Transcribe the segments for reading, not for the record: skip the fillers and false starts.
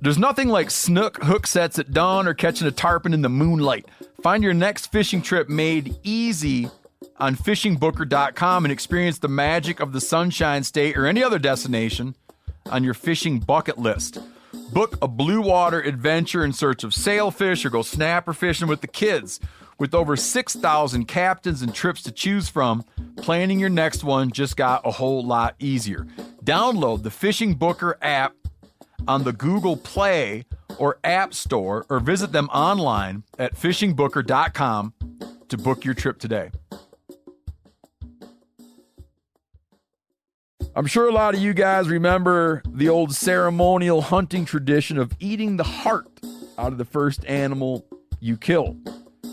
There's nothing like snook hook sets at dawn or catching a tarpon in the moonlight. Find your next fishing trip made easy on fishingbooker.com and experience the magic of the Sunshine State or any other destination on your fishing bucket list. Book a blue water adventure in search of sailfish or go snapper fishing with the kids. With over 6,000 captains and trips to choose from, planning your next one just got a whole lot easier. Download the Fishing Booker app on the Google Play or App Store, or visit them online at fishingbooker.com to book your trip today. I'm sure a lot of you guys remember the old ceremonial hunting tradition of eating the heart out of the first animal you kill.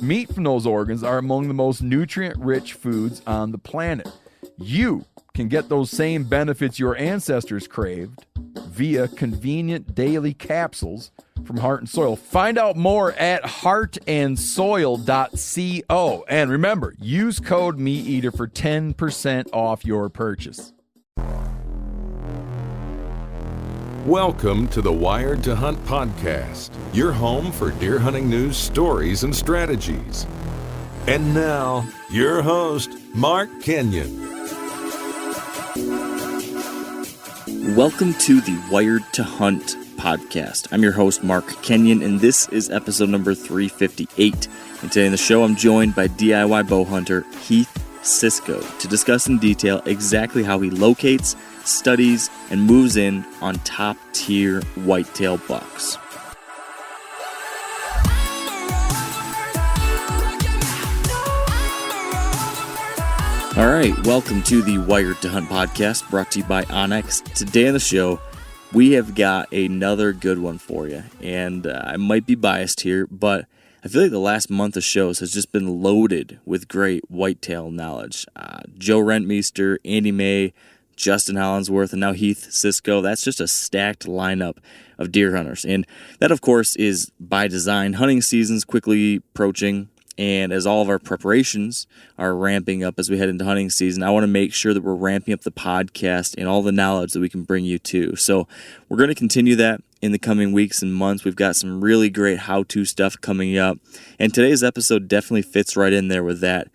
Meat from those organs are among the most nutrient-rich foods on the planet. You can get those same benefits your ancestors craved via convenient daily capsules from Heart and Soil. Find out more at heartandsoil.co. And remember, use code MeatEater for 10% off your purchase. Welcome to the Wired to Hunt podcast, your home for deer hunting news, stories, and strategies. And now, your host, Mark Kenyon. Welcome to the Wired to Hunt podcast. I'm your host, Mark Kenyon, and this is episode number 358. And today in the show, I'm joined by DIY bow hunter Heath Cisco to discuss in detail exactly how he locates, studies, and moves in on top-tier whitetail bucks. All right, welcome to the Wired to Hunt podcast, brought to you by Onyx. Today on the show, we have got another good one for you, and I might be biased here, but I feel like the last month of shows has just been loaded with great whitetail knowledge. Joe Rentmeester, Andy May, Justin Hollandsworth, and now Heath Cisco. That's just a stacked lineup of deer hunters, and that, of course, is by design. Hunting season's quickly approaching, and as all of our preparations are ramping up as we head into hunting season, I want to make sure that we're ramping up the podcast and all the knowledge that we can bring you to. So we're going to continue that in the coming weeks and months. We've got some really great how-to stuff coming up, and today's episode definitely fits right in there with that.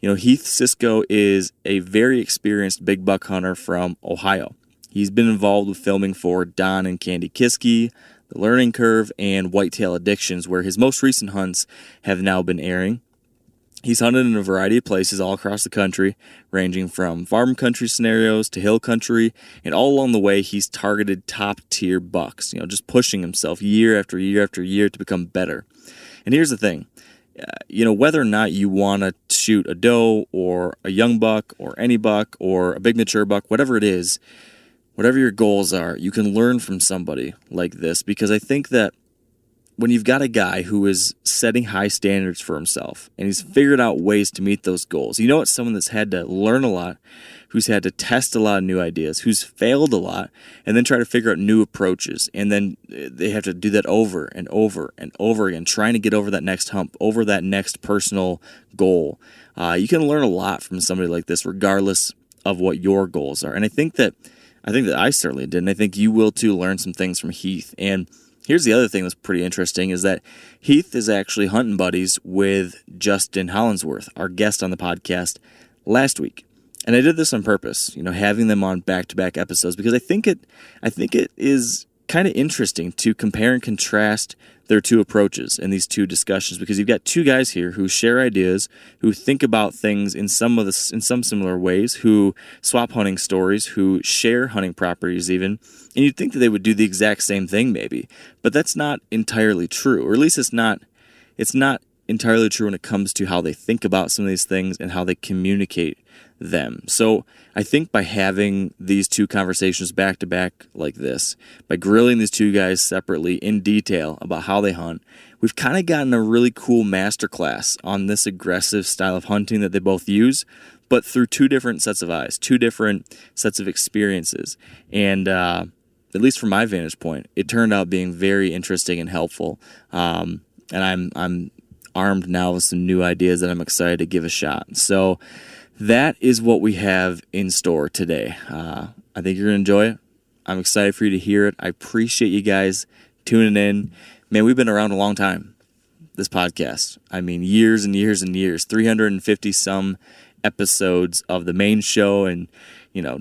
You know, Heath Cisco is a very experienced big buck hunter from Ohio. He's been involved with filming for Don and Candy Kiske, The Learning Curve, and Whitetail Addictions, where his most recent hunts have now been airing. He's hunted in a variety of places all across the country, ranging from farm country scenarios to hill country, and all along the way, he's targeted top-tier bucks, just pushing himself year after year after year to become better. And here's the thing. Whether or not you want to shoot a doe or a young buck or any buck or a big mature buck, whatever it is, whatever your goals are, you can learn from somebody like this, because I think that when you've got a guy who is setting high standards for himself and he's figured out ways to meet those goals, it's someone that's had to learn a lot, who's had to test a lot of new ideas, who's failed a lot, and then try to figure out new approaches. And then they have to do that over and over and over again, trying to get over that next hump, over that next personal goal. You can learn a lot from somebody like this, regardless of what your goals are. And I think that I certainly did, and I think you will too learn some things from Heath. And here's the other thing that's pretty interesting, is that Heath is actually hunting buddies with Justin Hollandsworth, our guest on the podcast last week. And I did this on purpose, having them on back-to-back episodes, because I think it is kind of interesting to compare and contrast their two approaches in these two discussions, because you've got two guys here who share ideas, who think about things in some similar ways, who swap hunting stories, who share hunting properties even, and you'd think that they would do the exact same thing maybe, but that's not entirely true, or at least it's not entirely true when it comes to how they think about some of these things and how they communicate them. So I think by having these two conversations back to back like this, by grilling these two guys separately in detail about how they hunt, we've kind of gotten a really cool masterclass on this aggressive style of hunting that they both use, but through two different sets of eyes, two different sets of experiences. And at least from my vantage point, it turned out being very interesting and helpful. And I'm armed now with some new ideas that I'm excited to give a shot. So that is what we have in store today. I think you're going to enjoy it. I'm excited for you to hear it. I appreciate you guys tuning in. Man, we've been around a long time, this podcast. I mean, years and years and years, 350 some episodes of the main show, and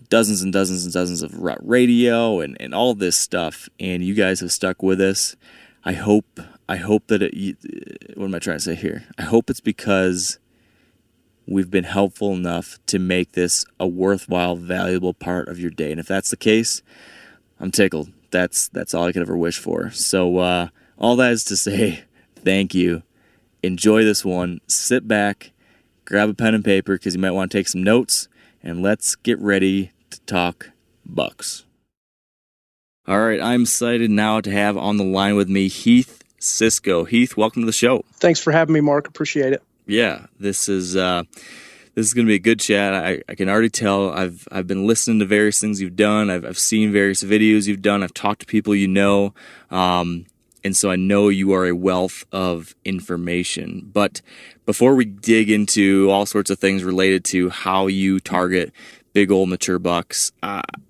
dozens and dozens and dozens of rut radio and all this stuff. And you guys have stuck with us. I hope that what am I trying to say here? I hope it's because we've been helpful enough to make this a worthwhile, valuable part of your day. And if that's the case, I'm tickled. That's all I could ever wish for. So all that is to say, thank you. Enjoy this one. Sit back, grab a pen and paper because you might want to take some notes, and let's get ready to talk bucks. All right, I'm excited now to have on the line with me Heath Cisco. Heath, welcome to the show. Thanks for having me, Mark. Appreciate it. Yeah, this is going to be a good chat. I can already tell. I've been listening to various things you've done. I've seen various videos you've done. I've talked to people and so I know you are a wealth of information. But before we dig into all sorts of things related to how you target big old mature bucks,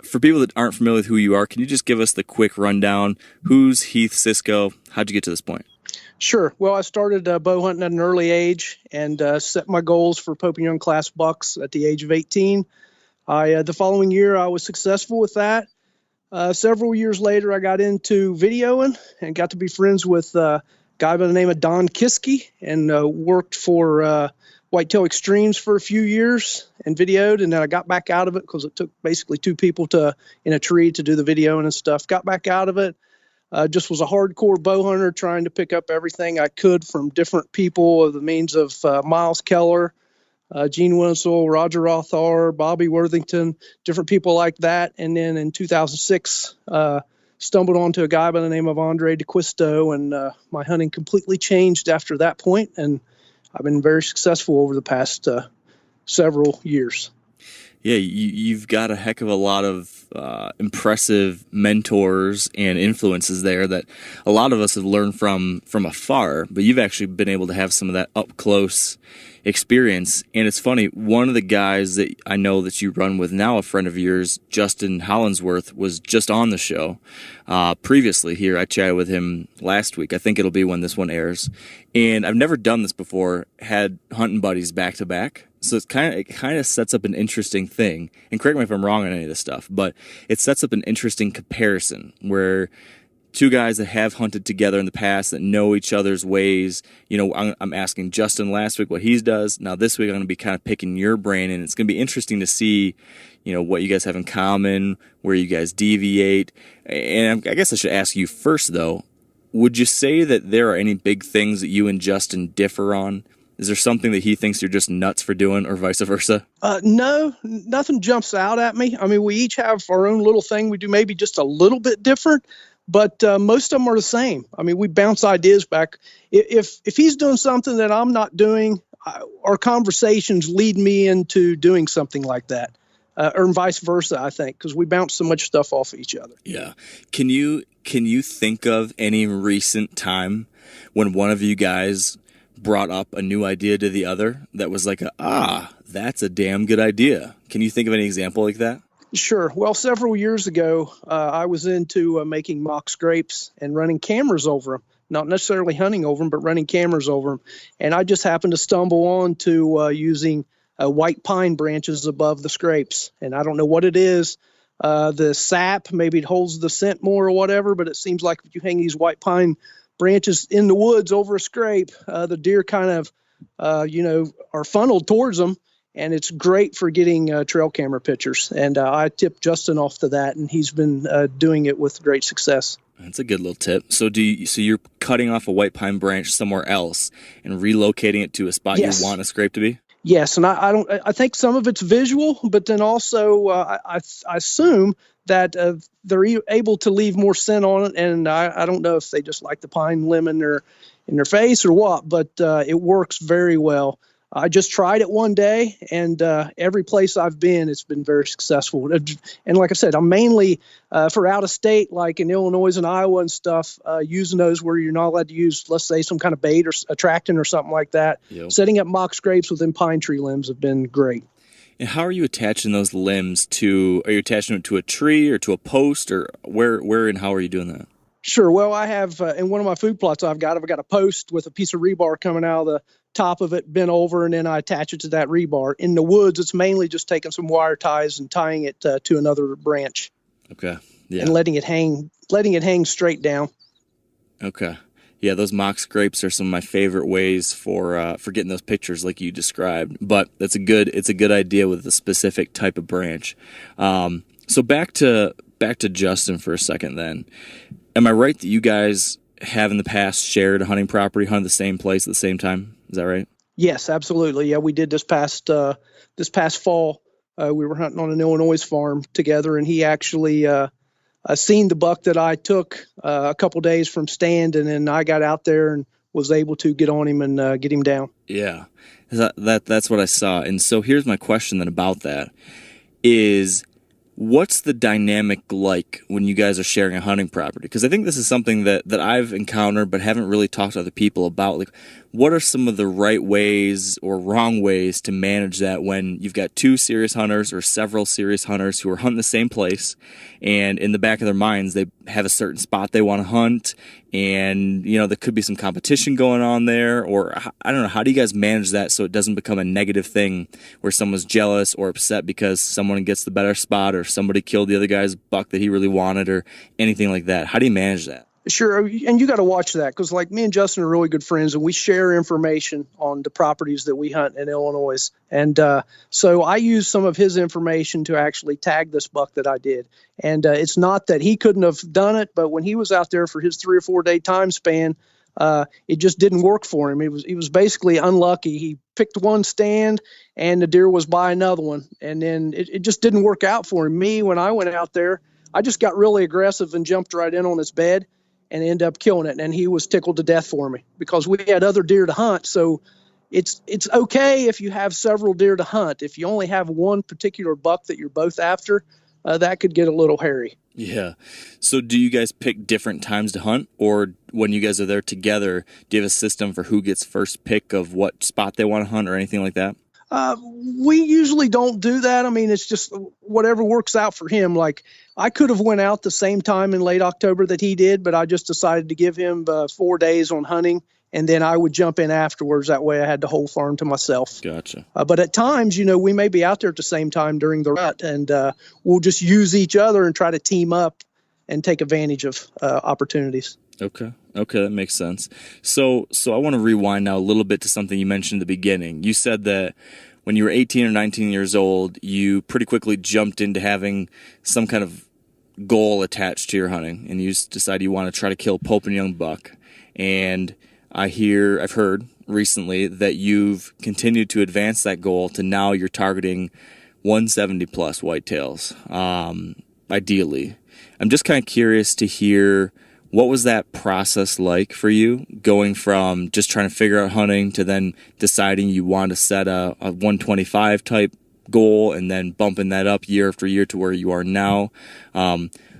for people that aren't familiar with who you are, can you just give us the quick rundown? Who's Heath Cisco? How'd you get to this point? Sure. Well, I started bow hunting at an early age and set my goals for Pope and Young class bucks at the age of 18. The following year, I was successful with that. Several years later, I got into videoing and got to be friends with a guy by the name of Don Kiske, and worked for Whitetail Extremes for a few years and videoed. And then I got back out of it because it took basically two people in a tree to do the videoing and stuff. Got back out of it. Just was a hardcore bow hunter trying to pick up everything I could from different people of the means of Miles Keller, Gene Winsel, Roger Rothar, Bobby Worthington, different people like that. And then in 2006, stumbled onto a guy by the name of Andre DeQuisto, and my hunting completely changed after that point. And I've been very successful over the past several years. Yeah, you've got a heck of a lot of impressive mentors and influences there that a lot of us have learned from afar, but you've actually been able to have some of that up close experience. And it's funny, one of the guys that I know that you run with now, a friend of yours, Justin Hollandsworth, was just on the show previously here. I chatted with him last week. I think it'll be when this one airs. And I've never done this before, had hunting buddies back to back. So it kind of sets up an interesting thing. And correct me if I'm wrong on any of this stuff, but it sets up an interesting comparison where two guys that have hunted together in the past that know each other's ways. I'm asking Justin last week what he does. Now this week I'm going to be kind of picking your brain, and it's going to be interesting to see, what you guys have in common, where you guys deviate. And I guess I should ask you first though, would you say that there are any big things that you and Justin differ on? Is there something that he thinks you're just nuts for doing, or vice versa? No, nothing jumps out at me. I mean, we each have our own little thing we do, maybe just a little bit different, but most of them are the same. I mean, we bounce ideas back. If he's doing something that I'm not doing, our conversations lead me into doing something like that, or vice versa, I think, because we bounce so much stuff off of each other. Yeah. Can you think of any recent time when one of you guys brought up a new idea to the other that was like, that's a damn good idea? Can you think of any example like that? Sure. Well, several years ago, I was into making mock scrapes and running cameras over them, not necessarily hunting over them, but running cameras over them. And I just happened to stumble on to using white pine branches above the scrapes. And I don't know what it is. The sap, maybe it holds the scent more or whatever, but it seems like if you hang these white pine branches in the woods over a scrape, the deer kind of, are funneled towards them, and it's great for getting trail camera pictures. And I tipped Justin off to that, and he's been doing it with great success. That's a good little tip. So you're cutting off a white pine branch somewhere else and relocating it to a spot Yes. you want a scrape to be? Yes, and I think some of it's visual, but then also I assume that they're able to leave more scent on it, and I don't know if they just like the pine limb in their face or what, but it works very well. I just tried it one day, and every place I've been, it's been very successful. And like I said, I'm mainly for out of state, like in Illinois and Iowa and stuff, using those where you're not allowed to use, let's say, some kind of bait or attractant or something like that. Yep. Setting up mock scrapes within pine tree limbs have been great. And how are you attaching those limbs to? Are you attaching it to a tree or to a post, or where and how are you doing that? Sure. Well, I have in one of my food plots I've got a post with a piece of rebar coming out of the top of it, bent over, and then I attach it to that rebar. In the woods, it's mainly just taking some wire ties and tying it to another branch. Okay. Yeah. And letting it hang straight down. Okay. Yeah, those mock scrapes are some of my favorite ways for getting those pictures like you described. But it's a good idea with a specific type of branch. So back to Justin for a second then. Am I right that you guys have in the past shared a hunting property, hunted the same place at the same time? Is that right? Yes, absolutely. Yeah, we did this past fall. We were hunting on an Illinois farm together, and he actually seen the buck that I took a couple days from stand, and then I got out there and was able to get on him and get him down. Yeah, that's what I saw. And so here's my question then about that is, what's the dynamic like when you guys are sharing a hunting property? Because I think this is something that I've encountered but haven't really talked to other people about. Like, what are some of the right ways or wrong ways to manage that when you've got two serious hunters or several serious hunters who are hunting the same place, and in the back of their minds they have a certain spot they want to hunt, and there could be some competition going on there, or I don't know, how do you guys manage that so it doesn't become a negative thing where someone's jealous or upset because someone gets the better spot or somebody killed the other guy's buck that he really wanted or anything like that? How do you manage that? Sure, and you got to watch that because, like, me and Justin are really good friends, and we share information on the properties that we hunt in Illinois. And so I use some of his information to actually tag this buck that I did. And it's not that he couldn't have done it, but when he was out there for his 3 or 4 day time span, it just didn't work for him. He was basically unlucky. He picked one stand, and the deer was by another one, and then it just didn't work out for him. Me, when I went out there, I just got really aggressive and jumped right in on his bed and ended up killing it. And he was tickled to death for me because we had other deer to hunt. So it's okay if you have several deer to hunt. If you only have one particular buck that you're both after, that could get a little hairy. Yeah. So do you guys pick different times to hunt, or when you guys are there together, do you have a system for who gets first pick of what spot they want to hunt or anything like that? We usually don't do that. I mean, it's just whatever works out for him. Like, I could have went out the same time in late October that he did, but I just decided to give him 4 days on hunting, and then I would jump in afterwards. That way I had the whole farm to myself. Gotcha. But at times, we may be out there at the same time during the rut, and we'll just use each other and try to team up and take advantage of opportunities. Okay, that makes sense. So I want to rewind now a little bit to something you mentioned at the beginning. You said that when you were 18 or 19 years old, you pretty quickly jumped into having some kind of goal attached to your hunting, and you decided you want to try to kill Pope and Young buck. And I've heard recently that you've continued to advance that goal to now you're targeting 170 plus whitetails, ideally. I'm just kind of curious to hear, what was that process like for you, going from just trying to figure out hunting to then deciding you want to set a 125 type goal and then bumping that up year after year to where you are now?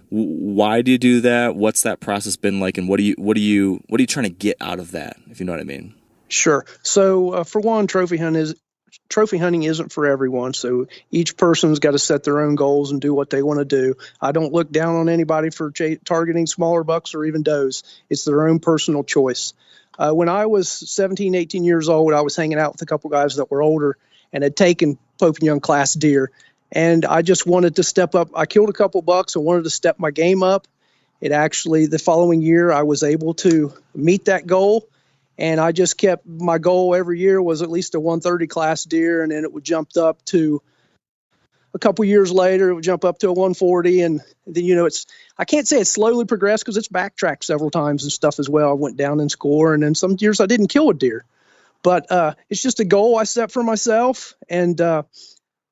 Why do you do that? What's that process been like, and what are you trying to get out of that, if you know what I mean? Sure. So for one, trophy hunting isn't for everyone. So each person's got to set their own goals and do what they want to do. I don't look down on anybody for targeting smaller bucks or even does. It's their own personal choice. When I was 17, 18 years old, I was hanging out with a couple guys that were older and had taken Pope and Young class deer. And I just wanted to step up. I killed a couple bucks and wanted to step my game up. The following year, I was able to meet that goal. And I just kept, my goal every year was at least a 130 class deer. And then it would jump up to, a couple years later, it would jump up to a 140. And then, I can't say it's slowly progressed because it's backtracked several times and stuff as well. I went down in score, and then some years I didn't kill a deer. But it's just a goal I set for myself. And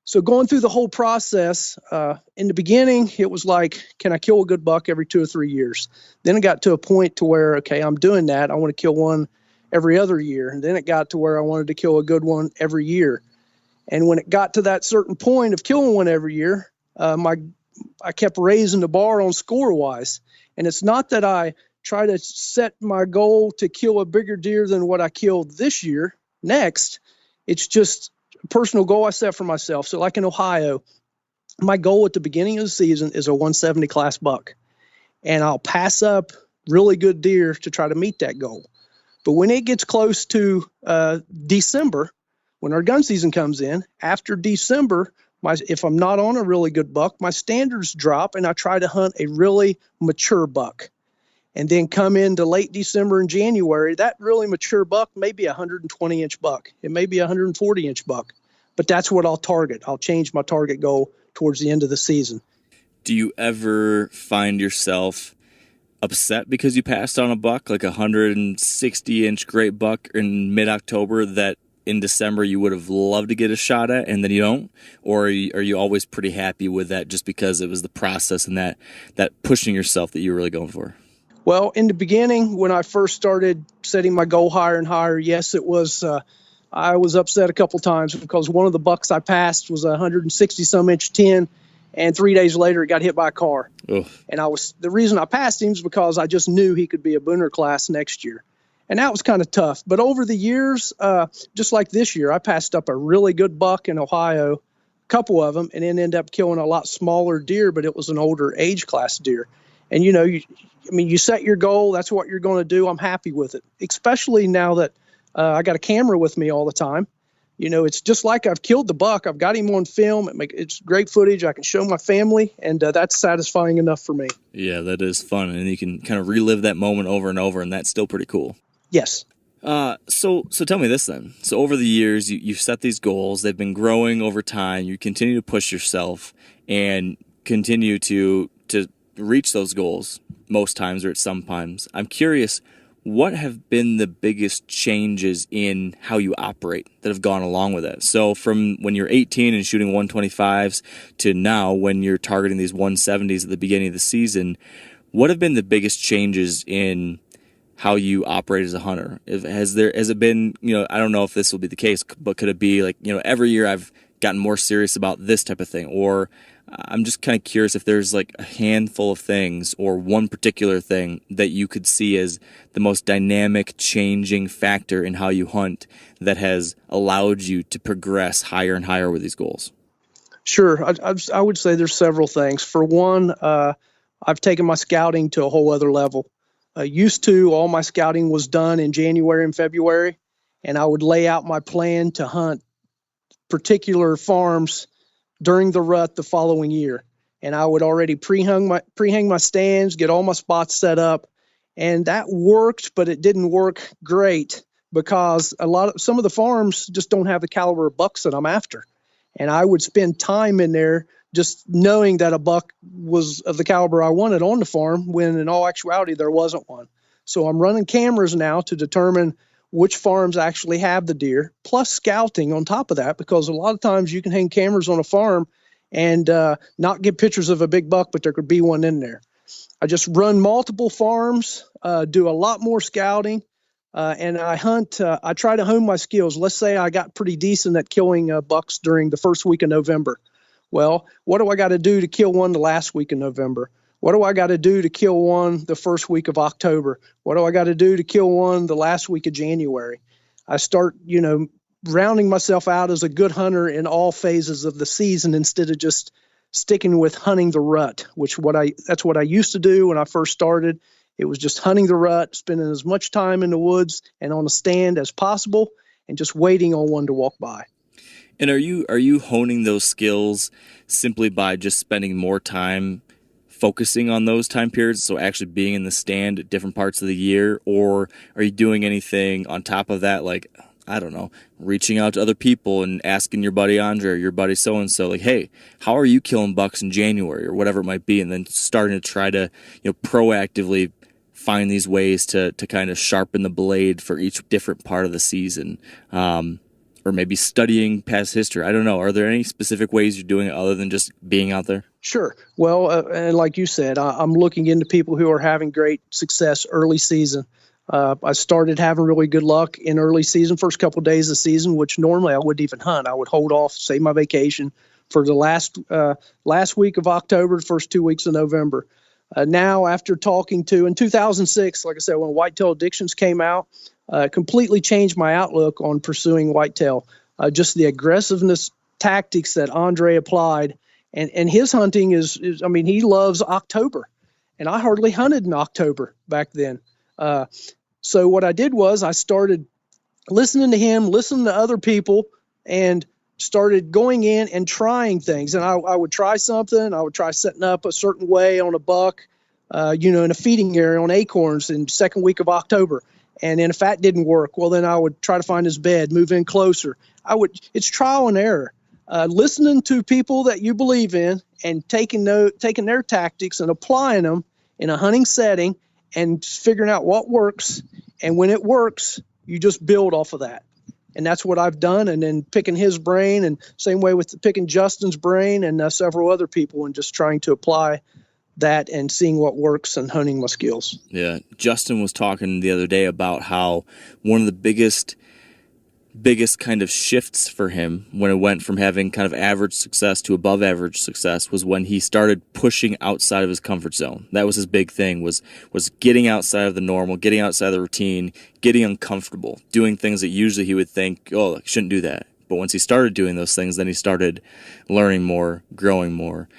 so going through the whole process, in the beginning, it was like, can I kill a good buck every 2 or 3 years? Then it got to a point to where, okay, I'm doing that. I want to kill one every other year. And then it got to where I wanted to kill a good one every year. And when it got to that certain point of killing one every year, I kept raising the bar on score-wise. And it's not that I try to set my goal to kill a bigger deer than what I killed this year next. It's just a personal goal I set for myself. So like in Ohio, my goal at the beginning of the season is a 170 class buck. And I'll pass up really good deer to try to meet that goal. But when it gets close to December, when our gun season comes in, after December, if I'm not on a really good buck, my standards drop and I try to hunt a really mature buck. And then come into late December and January, that really mature buck may be a 120-inch buck. It may be a 140-inch buck. But that's what I'll target. I'll change my target goal towards the end of the season. Do you ever find yourself upset because you passed on a buck, like a 160-inch great buck in mid-October that in December you would have loved to get a shot at and then you don't? Or are you always pretty happy with that just because it was the process and that pushing yourself that you were really going for? Well, in the beginning, when I first started setting my goal higher and higher, yes, it was. I was upset a couple times because one of the bucks I passed was a 160-some-inch 10, and 3 days later it got hit by a car. Oof. And the reason I passed him is because I just knew he could be a booner class next year, and that was kind of tough. But over the years, just like this year, I passed up a really good buck in Ohio, a couple of them, and then ended up killing a lot smaller deer, but it was an older age class deer. And you set your goal. That's what you're going to do. I'm happy with it, especially now that I got a camera with me all the time. It's just like I've killed the buck. I've got him on film. It's great footage. I can show my family, and that's satisfying enough for me. Yeah, that is fun, and you can kind of relive that moment over and over, and that's still pretty cool. Yes. So tell me this then. So over the years, you've set these goals. They've been growing over time. You continue to push yourself and continue to reach those goals most times or at some times. I'm curious, what have been the biggest changes in how you operate that have gone along with it? So from when you're 18 and shooting 125s to now when you're targeting these 170s at the beginning of the season, what have been the biggest changes in how you operate as a hunter? Has it been, I don't know if this will be the case, but could it be like, every year I've gotten more serious about this type of thing? Or I'm just kind of curious if there's like a handful of things or one particular thing that you could see as the most dynamic changing factor in how you hunt that has allowed you to progress higher and higher with these goals. Sure. I would say there's several things. For one, I've taken my scouting to a whole other level. Used to, all my scouting was done in January and February, and I would lay out my plan to hunt particular farms during the rut the following year. And I would already pre-hang my stands, get all my spots set up. And that worked, but it didn't work great because some of the farms just don't have the caliber of bucks that I'm after. And I would spend time in there just knowing that a buck was of the caliber I wanted on the farm when in all actuality there wasn't one. So I'm running cameras now to determine which farms actually have the deer, plus scouting on top of that, because a lot of times you can hang cameras on a farm and not get pictures of a big buck, but there could be one in there. I just run multiple farms, do a lot more scouting, and I hunt. I try to hone my skills. Let's say I got pretty decent at killing bucks during the first week of November. Well, what do I got to do to kill one the last week of November? What do I got to do to kill one the first week of October? What do I got to do to kill one the last week of January? I start, rounding myself out as a good hunter in all phases of the season instead of just sticking with hunting the rut, that's what I used to do when I first started. It was just hunting the rut, spending as much time in the woods and on a stand as possible, and just waiting on one to walk by. And are you honing those skills simply by just spending more time focusing on those time periods, so actually being in the stand at different parts of the year? Or are you doing anything on top of that, like, I don't know, reaching out to other people and asking your buddy Andre or your buddy so-and-so, like, hey, how are you killing bucks in January or whatever it might be, and then starting to try to proactively find these ways to kind of sharpen the blade for each different part of the season? Or maybe studying past history. I don't know. Are there any specific ways you're doing it other than just being out there? Sure. Well, and like you said, I'm looking into people who are having great success early season. I started having really good luck in early season, first couple of days of season, which normally I wouldn't even hunt. I would hold off, save my vacation for the last week of October, the first 2 weeks of November. Now, after talking to, in 2006, like I said, when Whitetail Addictions came out, completely changed my outlook on pursuing whitetail. Just the aggressiveness tactics that Andre applied, and his hunting is he loves October, and I hardly hunted in October back then. So what I did was I started listening to him, listening to other people, and started going in and trying things. And I would try something. I would try setting up a certain way on a buck, in a feeding area on acorns in second week of October. And then if that didn't work, well, then I would try to find his bed, move in closer. It's trial and error. Listening to people that you believe in and taking their tactics and applying them in a hunting setting and figuring out what works. And when it works, you just build off of that. And that's what I've done. And then picking his brain, and same way with picking Justin's brain and several other people, and just trying to apply that and seeing what works and honing my skills. Yeah. Justin was talking the other day about how one of the biggest kind of shifts for him when it went from having kind of average success to above average success was when he started pushing outside of his comfort zone. That was his big thing, was getting outside of the normal, getting outside of the routine, getting uncomfortable, doing things that usually he would think, oh, I shouldn't do that. But once he started doing those things, then he started learning more, growing more.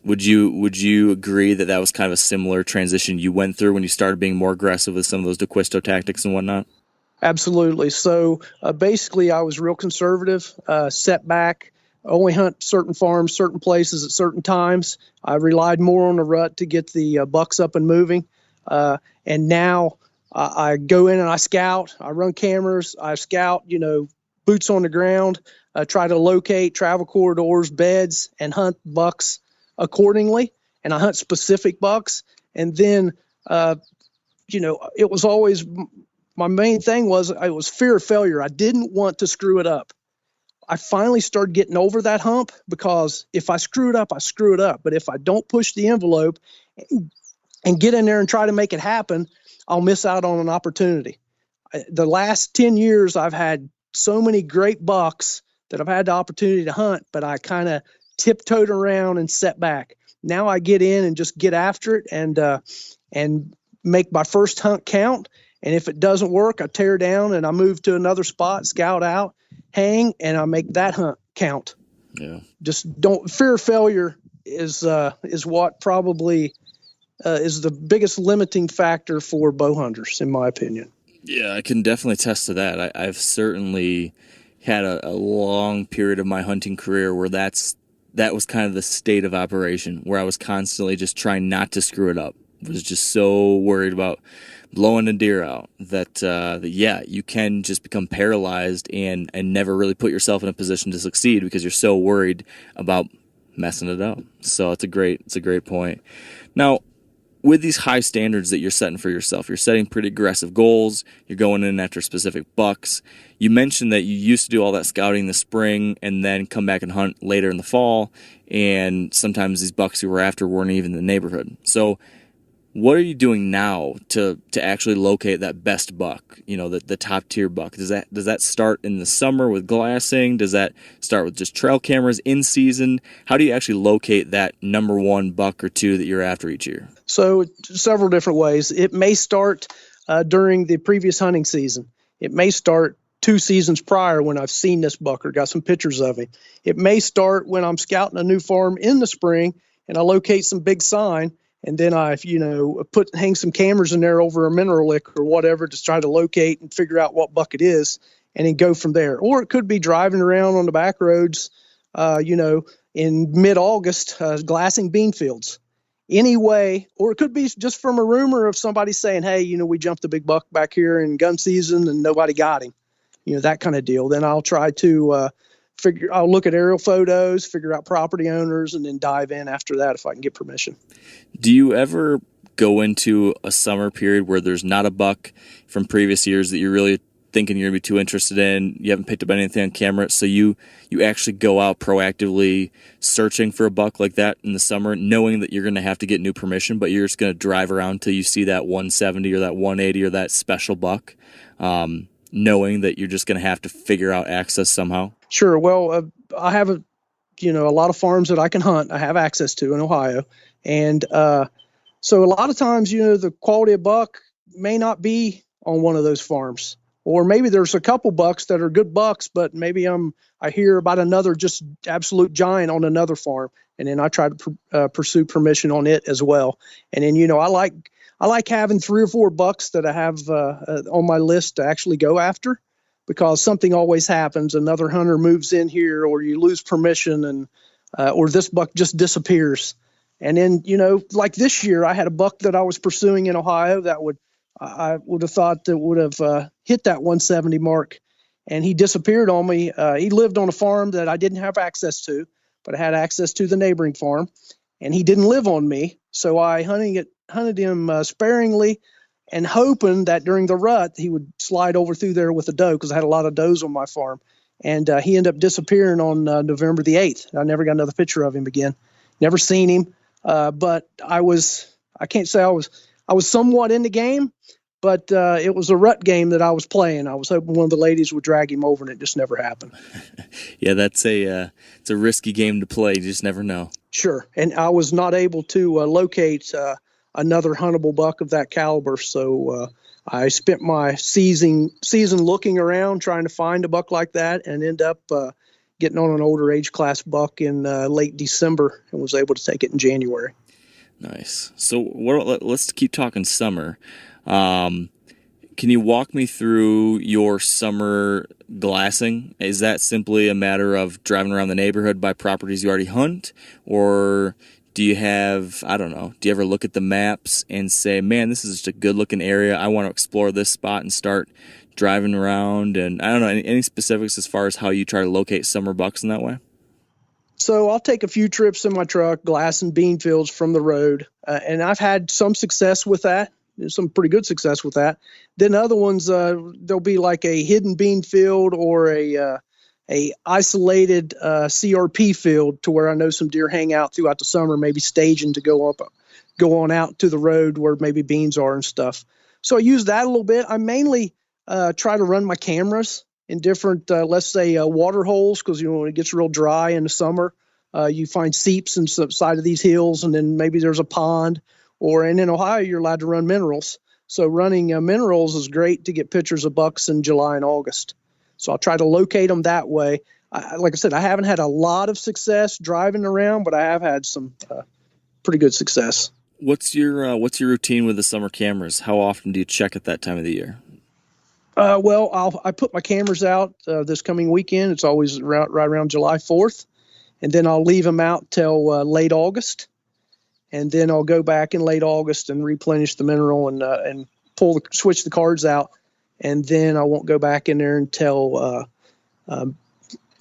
Would you agree that was kind of a similar transition you went through when you started being more aggressive with some of those DeQuisto tactics and whatnot? Absolutely. So basically, I was real conservative, set back, only hunt certain farms, certain places at certain times. I relied more on the rut to get the bucks up and moving. And now I go in and I scout. I run cameras. I scout, boots on the ground, try to locate travel corridors, beds, and hunt bucks accordingly. And I hunt specific bucks. And then, it was always... my main thing was it was fear of failure. I didn't want to screw it up. I finally started getting over that hump, because if I screw it up, I screw it up. But if I don't push the envelope and get in there and try to make it happen, I'll miss out on an opportunity. The last 10 years, I've had so many great bucks that I've had the opportunity to hunt, but I kind of tiptoed around and set back. Now I get in and just get after it and make my first hunt count. And if it doesn't work, I tear down and I move to another spot, scout out, hang, and I make that hunt count. Yeah. Just fear of failure is what probably is the biggest limiting factor for bow hunters, in my opinion. Yeah, I can definitely attest to that. I've certainly had a long period of my hunting career where that was kind of the state of operation, where I was constantly just trying not to screw it up. I was just so worried about blowing a deer out that you can just become paralyzed and never really put yourself in a position to succeed because you're so worried about messing it up. So it's a great point. Now, with these high standards that you're setting for yourself, you're setting pretty aggressive goals, you're going in after specific bucks. You mentioned that you used to do all that scouting in the spring and then come back and hunt later in the fall, and sometimes these bucks you were after weren't even in the neighborhood. So what are you doing now to actually locate that best buck, the top tier buck? Does that start in the summer with glassing? Does that start with just trail cameras in season? How do you actually locate that number one buck or two that you're after each year? So several different ways. It may start during the previous hunting season. It may start 2 seasons prior when I've seen this buck or got some pictures of him. It may start when I'm scouting a new farm in the spring and I locate some big sign. And then I, hang some cameras in there over a mineral lick or whatever to try to locate and figure out what buck it is, and then go from there. Or it could be driving around on the back roads, in mid-August, glassing bean fields. Anyway, or it could be just from a rumor of somebody saying, hey, we jumped a big buck back here in gun season and nobody got him, that kind of deal. Then I'll try to I'll look at aerial photos, figure out property owners, and then dive in after that if I can get permission. Do you ever go into a summer period where there's not a buck from previous years that you're really thinking you're going to be too interested in? You haven't picked up anything on camera, so you actually go out proactively searching for a buck like that in the summer, knowing that you're going to have to get new permission, but you're just going to drive around until you see that 170 or that 180 or that special buck, knowing that you're just going to have to figure out access somehow? Sure. Well, I have a lot of farms that I can hunt. I have access to in Ohio. And so a lot of times, the quality of buck may not be on one of those farms. Or maybe there's a couple bucks that are good bucks, but maybe I hear about another just absolute giant on another farm. and then I try to pursue permission on it as well. And then, I like having 3 or 4 bucks that I have on my list to actually go after, because something always happens. Another hunter moves in here, or you lose permission, and or this buck just disappears. And then, like this year, I had a buck that I was pursuing in Ohio that I would have thought that would have hit that 170 mark, and he disappeared on me. He lived on a farm that I didn't have access to, but I had access to the neighboring farm, and he didn't live on me. So I hunted him sparingly, and hoping that during the rut he would slide over through there with a doe, because I had a lot of does on my farm. And he ended up disappearing on November the 8th. I never got another picture of him again. Never seen him. But I can't say I was somewhat in the game, but it was a rut game that I was playing. I was hoping one of the ladies would drag him over, and it just never happened. Yeah, it's a risky game to play. You just never know. Sure. And I was not able to locate another huntable buck of that caliber. So I spent my season looking around trying to find a buck like that, and end up getting on an older age class buck in late December, and was able to take it in January. Nice. So let's keep talking summer. Can you walk me through your summer glassing? Is that simply a matter of driving around the neighborhood by properties you already hunt? Or do you have, do you ever look at the maps and say, man, this is just a good looking area, I want to explore this spot, and start driving around? And I don't know, any specifics as far as how you try to locate summer bucks in that way? So I'll take a few trips in my truck, glassing bean fields from the road, and I've had some success with that. Some pretty good success with that. Then other ones, there'll be like a hidden bean field, or a isolated CRP field, to where I know some deer hang out throughout the summer, maybe staging to go on out to the road where maybe beans are and stuff. So I use that a little bit. I mainly try to run my cameras in different, let's say, water holes, because when it gets real dry in the summer, you find seeps in the side of these hills, and then maybe there's a pond. And in Ohio, you're allowed to run minerals. So running minerals is great to get pictures of bucks in July and August. So I'll try to locate them that way. Like I said, I haven't had a lot of success driving around, but I have had some pretty good success. What's your routine with the summer cameras? How often do you check at that time of the year? Well, I put my cameras out this coming weekend. It's always right around July 4th. And then I'll leave them out till late August. And then I'll go back in late August and replenish the mineral, and switch the cards out. And then I won't go back in there until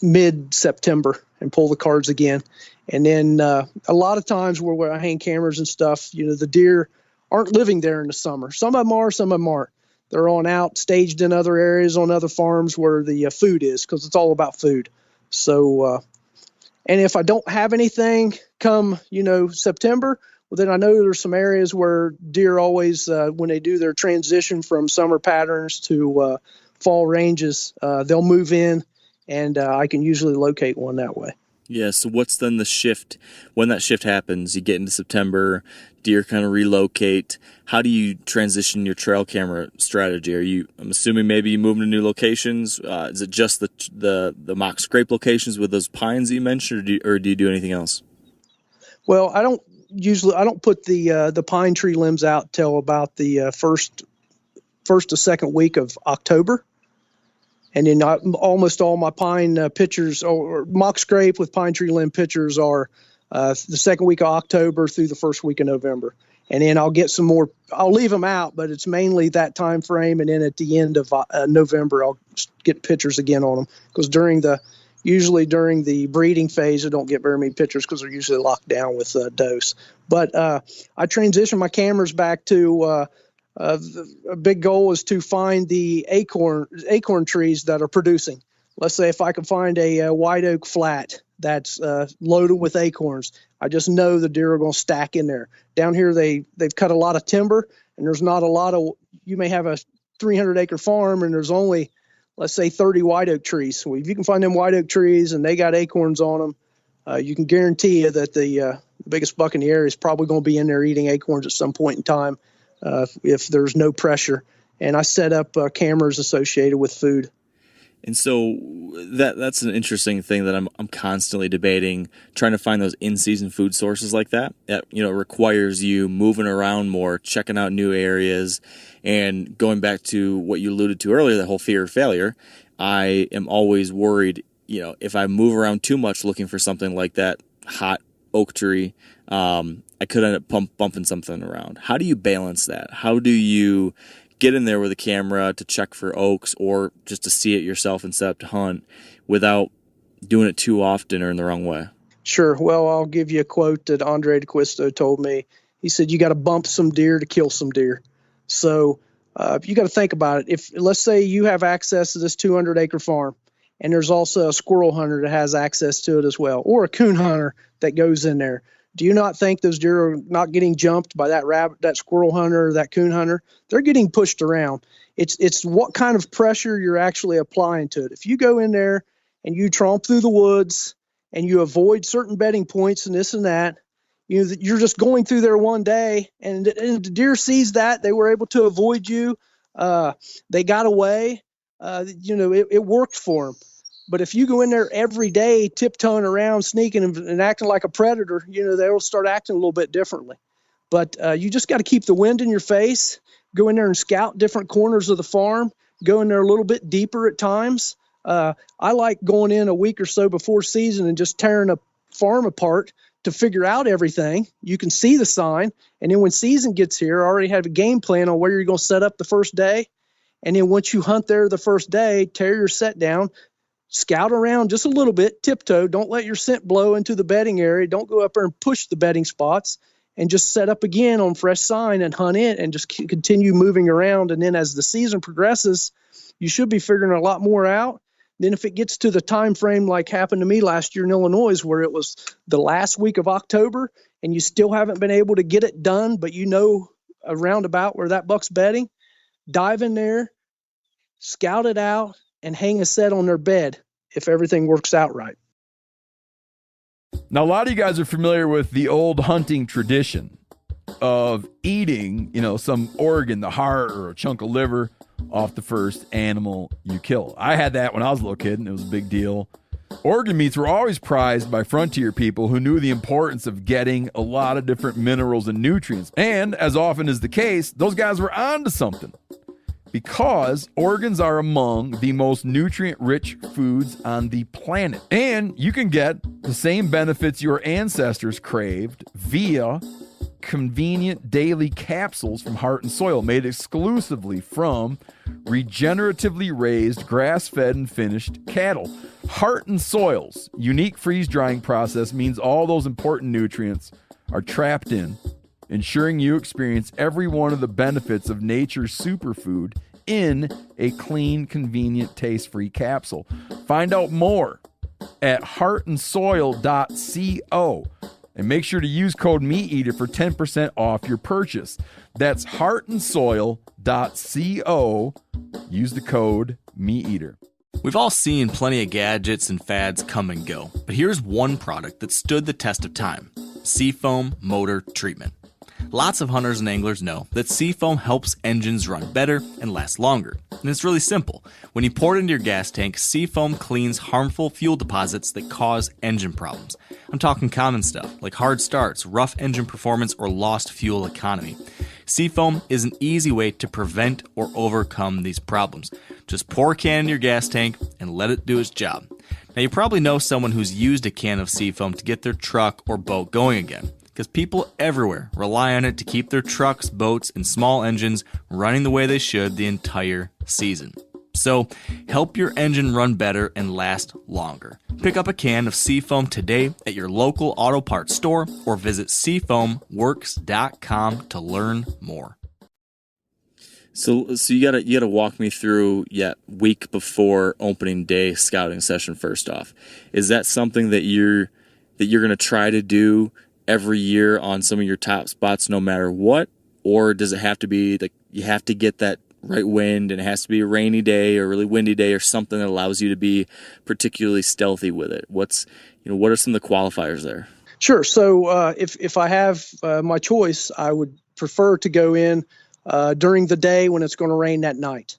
mid-September and pull the cards again. And then a lot of times where I hang cameras and stuff, the deer aren't living there in the summer. Some of them are, some of them aren't. They're on out, staged in other areas on other farms where the food is, because it's all about food. So, and if I don't have anything come, September, well, then I know there's some areas where deer always, when they do their transition from summer patterns to fall ranges, they'll move in, and I can usually locate one that way. Yeah, so what's then the shift? When that shift happens, you get into September, deer kind of relocate. How do you transition your trail camera strategy? I'm assuming maybe you move to new locations. Is it just the mock scrape locations with those pines that you mentioned, or do you do anything else? Well, I don't put the pine tree limbs out till about the first to second week of October. And then almost all my pine pictures, or mock scrape with pine tree limb pictures, are the second week of October through the first week of November. And then I'll get some more. I'll leave them out, but it's mainly that time frame. And then at the end of November, I'll get pictures again on them, because usually during the breeding phase, I don't get very many pictures because they're usually locked down with does. But I transition my cameras back to. A big goal is to find the acorn trees that are producing. Let's say if I can find a white oak flat that's loaded with acorns, I just know the deer are going to stack in there. Down here, they've cut a lot of timber, and there's not a lot of. You may have a 300-acre farm, and there's only, let's say, 30 white oak trees. So if you can find them white oak trees and they got acorns on them, you can guarantee you that the biggest buck in the area is probably going to be in there eating acorns at some point in time. If there's no pressure. And I set up cameras associated with food. And so that's an interesting thing that I'm constantly debating, trying to find those in-season food sources like that. That, requires you moving around more, checking out new areas, and going back to what you alluded to earlier, the whole fear of failure. I am always worried, if I move around too much looking for something like that hot oak tree, I could end up bumping something around. How do you balance that? How do you get in there with a camera to check for oaks or just to see it yourself and set up to hunt without doing it too often or in the wrong way? Sure. Well, I'll give you a quote that Andre DeQuisto told me. He said, you got to bump some deer to kill some deer. So you got to think about it. If, let's say you have access to this 200-acre farm, and there's also a squirrel hunter that has access to it as well, or a coon hunter that goes in there. Do you not think those deer are not getting jumped by that rabbit, that squirrel hunter, that coon hunter? They're getting pushed around. It's what kind of pressure you're actually applying to it. If you go in there and you tromp through the woods and you avoid certain bedding points and this and that, you're just going through there one day, and the deer sees that they were able to avoid you. They got away. It worked for them. But if you go in there every day, tiptoeing around, sneaking and acting like a predator, they'll start acting a little bit differently. But you just got to keep the wind in your face, go in there and scout different corners of the farm, go in there a little bit deeper at times. I like going in a week or so before season and just tearing a farm apart to figure out everything. You can see the sign. And then when season gets here, I already have a game plan on where you're going to set up the first day. And then once you hunt there the first day, tear your set down, scout around just a little bit, tiptoe. Don't let your scent blow into the bedding area. Don't go up there and push the bedding spots, and just set up again on fresh sign and hunt it and just continue moving around. And then as the season progresses, you should be figuring a lot more out. Then if it gets to the time frame like happened to me last year in Illinois, where it was the last week of October and you still haven't been able to get it done, but a roundabout where that buck's bedding, dive in there, scout it out, and hang a set on their bed if everything works out right. Now, a lot of you guys are familiar with the old hunting tradition of eating, some organ, the heart or a chunk of liver off the first animal you kill. I had that when I was a little kid, and it was a big deal. Organ meats were always prized by frontier people who knew the importance of getting a lot of different minerals and nutrients. And as often is the case, those guys were onto something, because organs are among the most nutrient-rich foods on the planet. And you can get the same benefits your ancestors craved via convenient daily capsules from Heart and Soil, made exclusively from regeneratively raised, grass-fed, and finished cattle. Heart and Soil's unique freeze-drying process means all those important nutrients are trapped in, ensuring you experience every one of the benefits of nature's superfood in a clean, convenient, taste-free capsule. Find out more at heartandsoil.co, and make sure to use code MeatEater for 10% off your purchase. That's heartandsoil.co. Use the code MeatEater. We've all seen plenty of gadgets and fads come and go, but here's one product that stood the test of time: Seafoam Motor Treatment. Lots of hunters and anglers know that Seafoam helps engines run better and last longer. And it's really simple. When you pour it into your gas tank, Seafoam cleans harmful fuel deposits that cause engine problems. I'm talking common stuff like hard starts, rough engine performance, or lost fuel economy. Seafoam is an easy way to prevent or overcome these problems. Just pour a can in your gas tank and let it do its job. Now, you probably know someone who's used a can of Seafoam to get their truck or boat going again, because people everywhere rely on it to keep their trucks, boats, and small engines running the way they should the entire season. So, help your engine run better and last longer. Pick up a can of Seafoam today at your local auto parts store or visit seafoamworks.com to learn more. So you gotta walk me through week before opening day scouting session. First off, is that something that you're gonna try to do every year on some of your top spots no matter what? Or does it have to be like you have to get that right wind and it has to be a rainy day or a really windy day or something that allows you to be particularly stealthy with it? What are some of the qualifiers there? Sure. So if I have my choice, I would prefer to go in during the day when it's going to rain that night.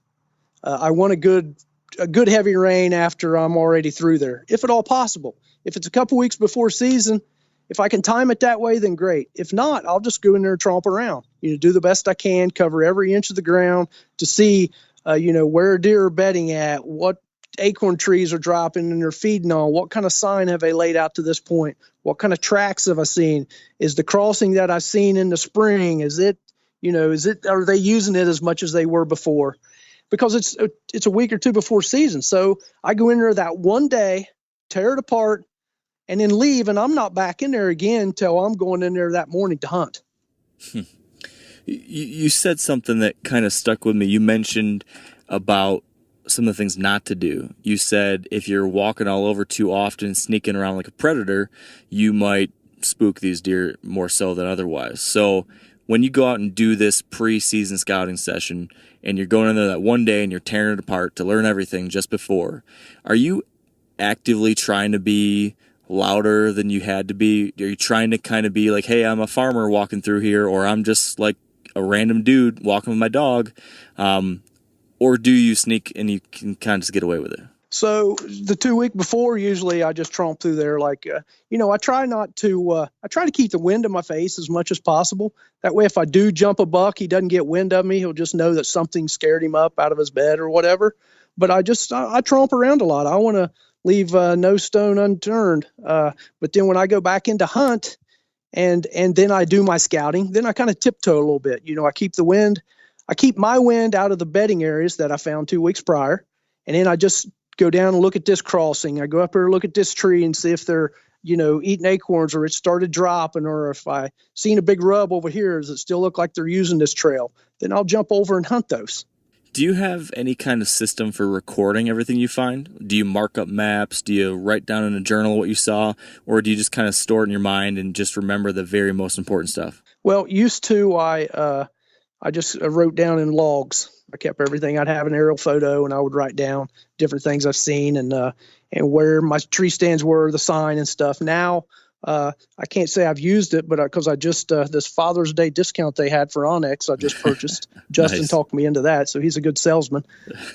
I want a good a good heavy rain after I'm already through there, if at all possible. If it's a couple weeks before season, if I can time it that way, then great. If not, I'll just go in there and tromp around, do the best I can, cover every inch of the ground to see, where deer are bedding at, what acorn trees are dropping and they're feeding on, what kind of sign have they laid out to this point, what kind of tracks have I seen, is the crossing that I've seen in the spring, are they using it as much as they were before? Because it's a week or two before season. So I go in there that one day, tear it apart, and then leave, and I'm not back in there again till I'm going in there that morning to hunt. You said something that kind of stuck with me. You mentioned about some of the things not to do. You said if you're walking all over too often, sneaking around like a predator, you might spook these deer more so than otherwise. So when you go out and do this pre-season scouting session and you're going in there that one day and you're tearing it apart to learn everything just before, are you actively trying to be louder than you had to be? Are you trying to kind of be like, hey, I'm a farmer walking through here, or I'm just like a random dude walking with my dog? Or do you sneak and you can kind of just get away with it? So the 2 week before, usually I just tromp through there. I try to keep the wind in my face as much as possible. That way, if I do jump a buck, he doesn't get wind of me. He'll just know that something scared him up out of his bed or whatever. But I tromp around a lot. I want to leave no stone unturned. But then when I go back into hunt and then I do my scouting, then I kind of tiptoe a little bit. I keep my wind out of the bedding areas that I found 2 weeks prior. And then I just go down and look at this crossing. I go up there and look at this tree and see if they're, eating acorns, or it started dropping, or if I seen a big rub over here, does it still look like they're using this trail? Then I'll jump over and hunt those. Do you have any kind of system for recording everything you find? Do you mark up maps? Do you write down in a journal what you saw? Or do you just kind of store it in your mind and just remember the very most important stuff? Well, used to, I just wrote down in logs. I kept everything. I'd have an aerial photo and I would write down different things I've seen and where my tree stands were, the sign and stuff. Now, I can't say I've used it, but because I just this Father's Day discount they had for Onyx, I just purchased. Justin Nice. talked me into that, so he's a good salesman.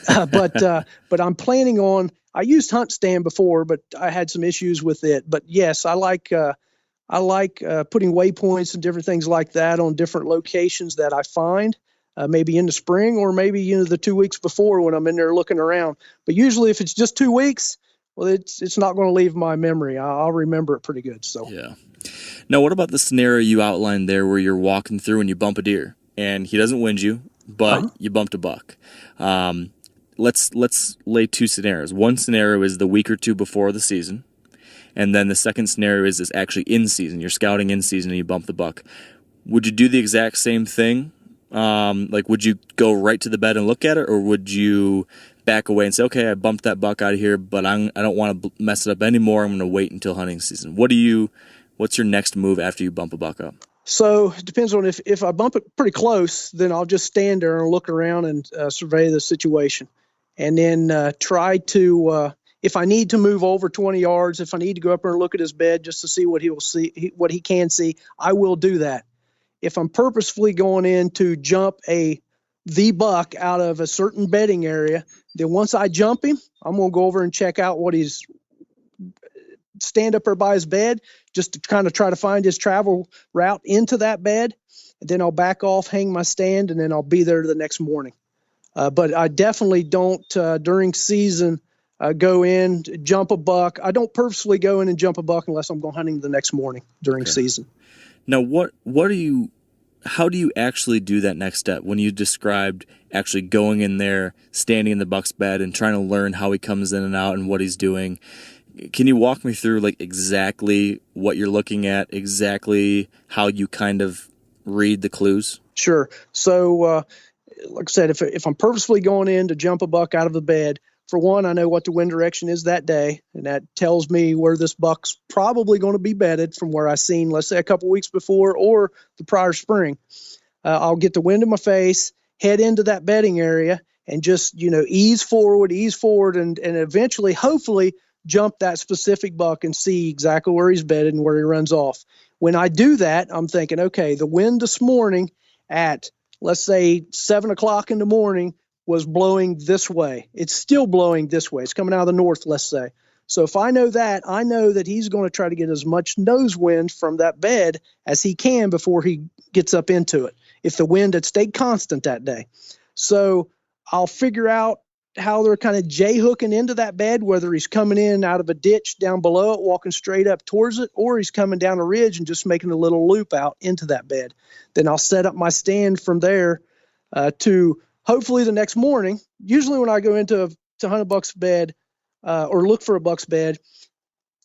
But I'm planning on. I used Hunt Stand before, but I had some issues with it. But yes, I like putting waypoints and different things like that on different locations that I find. Maybe in the spring, or maybe the 2 weeks before when I'm in there looking around. But usually, if it's just 2 weeks, well, it's not going to leave my memory. I'll remember it pretty good. So yeah. Now, what about the scenario you outlined there, where you're walking through and you bump a deer, and he doesn't wind you, but you bumped a buck? Let's lay two scenarios. One scenario is the week or two before the season, and then the second scenario is actually in season. You're scouting in season and you bump the buck. Would you do the exact same thing? Would you go right to the bed and look at it, or would you back away and say, okay, I bumped that buck out of here, but I don't want to mess it up anymore. I'm going to wait until hunting season. What's your next move after you bump a buck up? So it depends on if I bump it pretty close, then I'll just stand there and look around and survey the situation, and then try to, if I need to move over 20 yards, if I need to go up there and look at his bed just to see what he will see, what he can see, I will do that. If I'm purposefully going in to jump the buck out of a certain bedding area, then once I jump him, I'm going to go over and check out what he's stand up there by his bed, just to kind of try to find his travel route into that bed. And then I'll back off, hang my stand, and then I'll be there the next morning. But I definitely don't, during season, go in, jump a buck. I don't purposely go in and jump a buck unless I'm going hunting the next morning during season. Now, how do you actually do that next step when you described actually going in there, standing in the buck's bed and trying to learn how he comes in and out and what he's doing? Can you walk me through exactly what you're looking at, exactly how you kind of read the clues? Sure. So, like I said, if I'm purposefully going in to jump a buck out of the bed, for one, I know what the wind direction is that day, and that tells me where this buck's probably going to be bedded from where I seen, let's say, a couple weeks before or the prior spring. I'll get the wind in my face, head into that bedding area, and just, ease forward, and eventually, hopefully, jump that specific buck and see exactly where he's bedded and where he runs off. When I do that, I'm thinking, okay, the wind this morning at, let's say, 7 o'clock in the morning was blowing this way. It's still blowing this way. It's coming out of the north, let's say. So if I know that he's going to try to get as much nose wind from that bed as he can before he gets up into it, if the wind had stayed constant that day. So I'll figure out how they're kind of J-hooking into that bed, whether he's coming in out of a ditch down below it, walking straight up towards it, or he's coming down a ridge and just making a little loop out into that bed. Then I'll set up my stand from there to hopefully the next morning. Usually when I go to hunt a buck's bed or look for a buck's bed,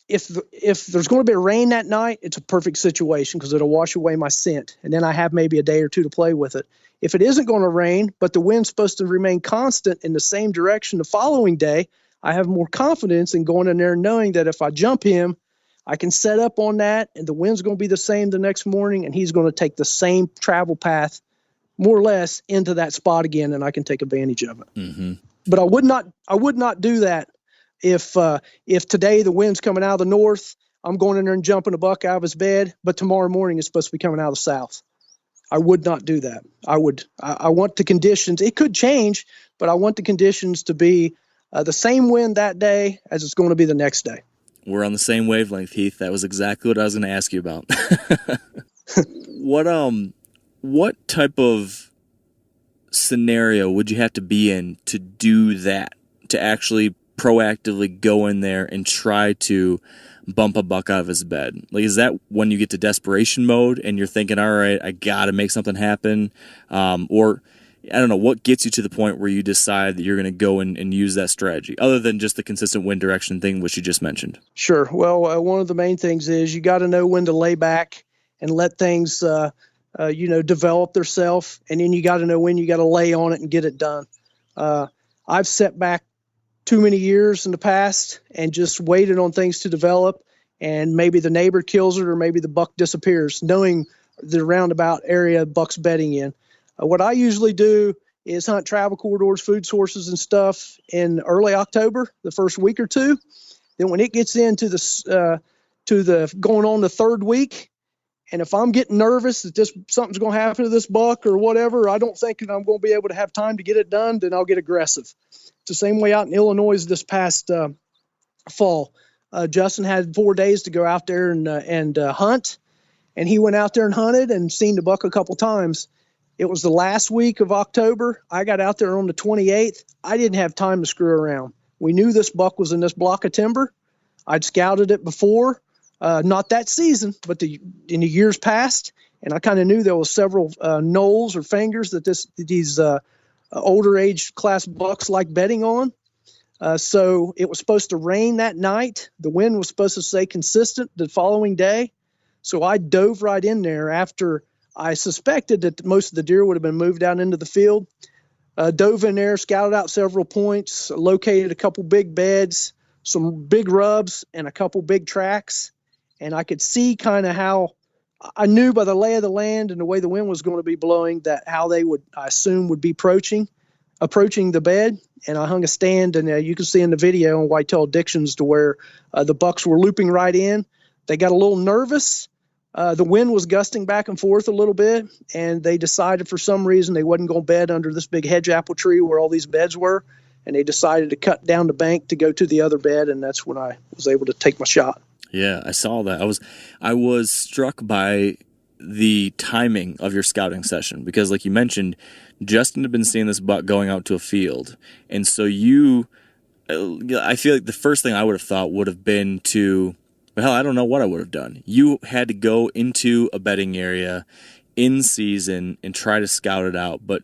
if there's going to be a rain that night, it's a perfect situation because it'll wash away my scent. And then I have maybe a day or two to play with it. If it isn't going to rain, but the wind's supposed to remain constant in the same direction the following day, I have more confidence in going in there knowing that if I jump him, I can set up on that and the wind's going to be the same the next morning and he's going to take the same travel path more or less into that spot again and I can take advantage of it. Mm-hmm. But I would not do that if today the wind's coming out of the north, I'm going in there and jumping a buck out of his bed, but tomorrow morning it's supposed to be coming out of the south. I would not do that. I want the conditions. It could change, but I want the conditions to be the same wind that day as it's going to be the next day. We're on the same wavelength, Heath. That was exactly what I was going to ask you about. What type of scenario would you have to be in to do that, to actually proactively go in there and try to bump a buck out of his bed? Like, is that when you get to desperation mode and you're thinking, all right, I got to make something happen? Or I don't know, what gets you to the point where you decide that you're going to go and use that strategy other than just the consistent wind direction thing, which you just mentioned? Sure. Well, one of the main things is you got to know when to lay back and let things, develop themselves. And then you got to know when you got to lay on it and get it done. I've set back too many years in the past and just waited on things to develop, and maybe the neighbor kills it or maybe the buck disappears, knowing the roundabout area buck's bedding in. What I usually do is hunt travel corridors, food sources and stuff in early October, the first week or two. Then when it gets into the going on the third week, and if I'm getting nervous that something's going to happen to this buck or whatever, I don't think that I'm going to be able to have time to get it done, then I'll get aggressive. It's the same way out in Illinois this past fall. Justin had 4 days to go out there and hunt, and he went out there and hunted and seen the buck a couple times. It was the last week of October. I got out there on the 28th. I didn't have time to screw around. We knew this buck was in this block of timber. I'd scouted it before, not that season, but in the years past, and I kind of knew there was several knolls or fingers that these older age class bucks like bedding on. So it was supposed to rain that night. The wind was supposed to stay consistent the following day. So I dove right in there after I suspected that most of the deer would have been moved out into the field. Dove in there, scouted out several points, located a couple big beds, some big rubs, and a couple big tracks. And I could see kind of how I knew by the lay of the land and the way the wind was going to be blowing that how they would, I assume, would be approaching the bed. And I hung a stand, and you can see in the video on Whitetail Addictions to where the bucks were looping right in. They got a little nervous. The wind was gusting back and forth a little bit, and they decided for some reason they wasn't going to bed under this big hedge apple tree where all these beds were, and they decided to cut down the bank to go to the other bed, and that's when I was able to take my shot. Yeah, I saw that. I was struck by the timing of your scouting session because, like you mentioned, Justin had been seeing this buck going out to a field, and so I feel like the first thing I would have thought would have been I don't know what I would have done. You had to go into a bedding area in season and try to scout it out, but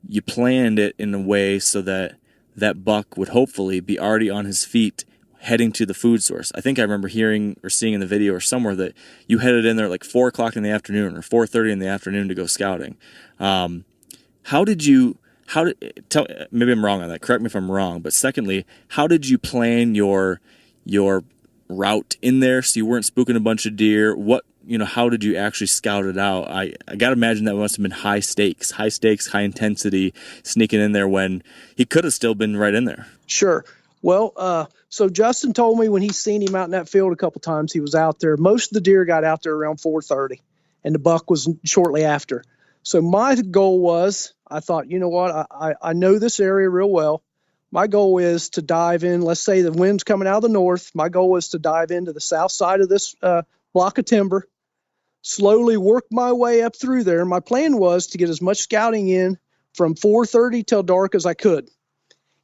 you planned it in a way so that that buck would hopefully be already on his feet heading to the food source. I think I remember hearing or seeing in the video or somewhere that you headed in there like 4 o'clock in the afternoon or 4:30 in the afternoon to go scouting. Maybe I'm wrong on that. Correct me if I'm wrong. But secondly, how did you plan your route in there so you weren't spooking a bunch of deer? How did you actually scout it out? I got to imagine that must have been high stakes, high intensity, sneaking in there when he could have still been right in there. Sure. Well, so Justin told me when he seen him out in that field a couple times, he was out there. Most of the deer got out there around 4:30, and the buck was shortly after. So my goal was, I thought, you know what, I know this area real well. My goal is to dive in. Let's say the wind's coming out of the north. My goal is to dive into the south side of this block of timber, slowly work my way up through there. My plan was to get as much scouting in from 4:30 till dark as I could.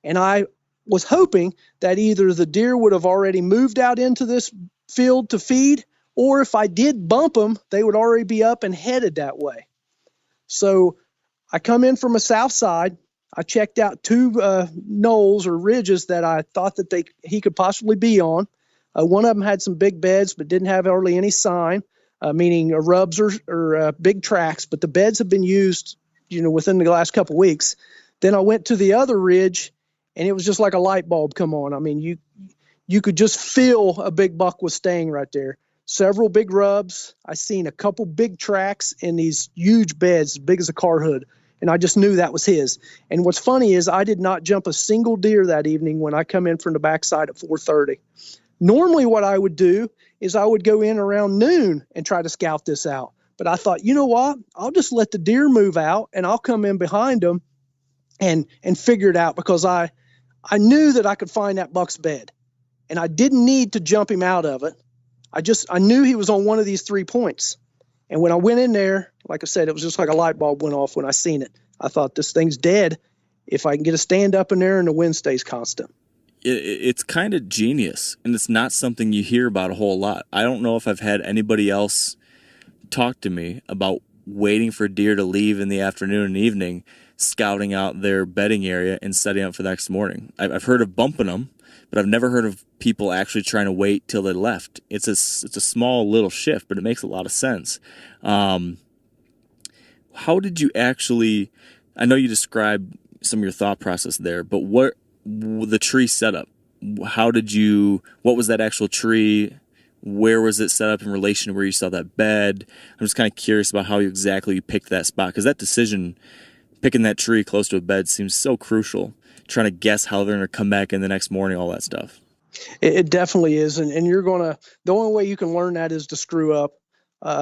And I was hoping that either the deer would have already moved out into this field to feed, or if I did bump them, they would already be up and headed that way. So I come in from a south side. I checked out two knolls or ridges that I thought that he could possibly be on. One of them had some big beds, but didn't have hardly any sign, meaning rubs or big tracks. But the beds have been used, within the last couple of weeks. Then I went to the other ridge, and it was just like a light bulb come on. I mean, you could just feel a big buck was staying right there. Several big rubs. I seen a couple big tracks in these huge beds, as big as a car hood. And I just knew that was his. And what's funny is I did not jump a single deer that evening when I come in from the backside at 4:30. Normally what I would do is I would go in around noon and try to scout this out. But I thought, you know what? I'll just let the deer move out and I'll come in behind them and figure it out, because I knew that I could find that buck's bed. And I didn't need to jump him out of it. I knew he was on one of these 3 points. And when I went in there, like I said, it was just like a light bulb went off when I seen it. I thought, this thing's dead if I can get a stand up in there and the wind stays constant. It's kind of genius, and it's not something you hear about a whole lot. I don't know if I've had anybody else talk to me about waiting for deer to leave in the afternoon and evening, scouting out their bedding area and setting up for the next morning. I've heard of bumping them, but I've never heard of people actually trying to wait till they left. It's a small little shift, but it makes a lot of sense. How did you actually, I know you described some of your thought process there, but what the tree setup, what was that actual tree? Where was it set up in relation to where you saw that bed? I'm just kind of curious about how exactly you picked that spot, because that decision, picking that tree close to a bed, seems so crucial. Trying to guess how they're going to come back in the next morning, all that stuff. It definitely is. And the only way you can learn that is to screw up,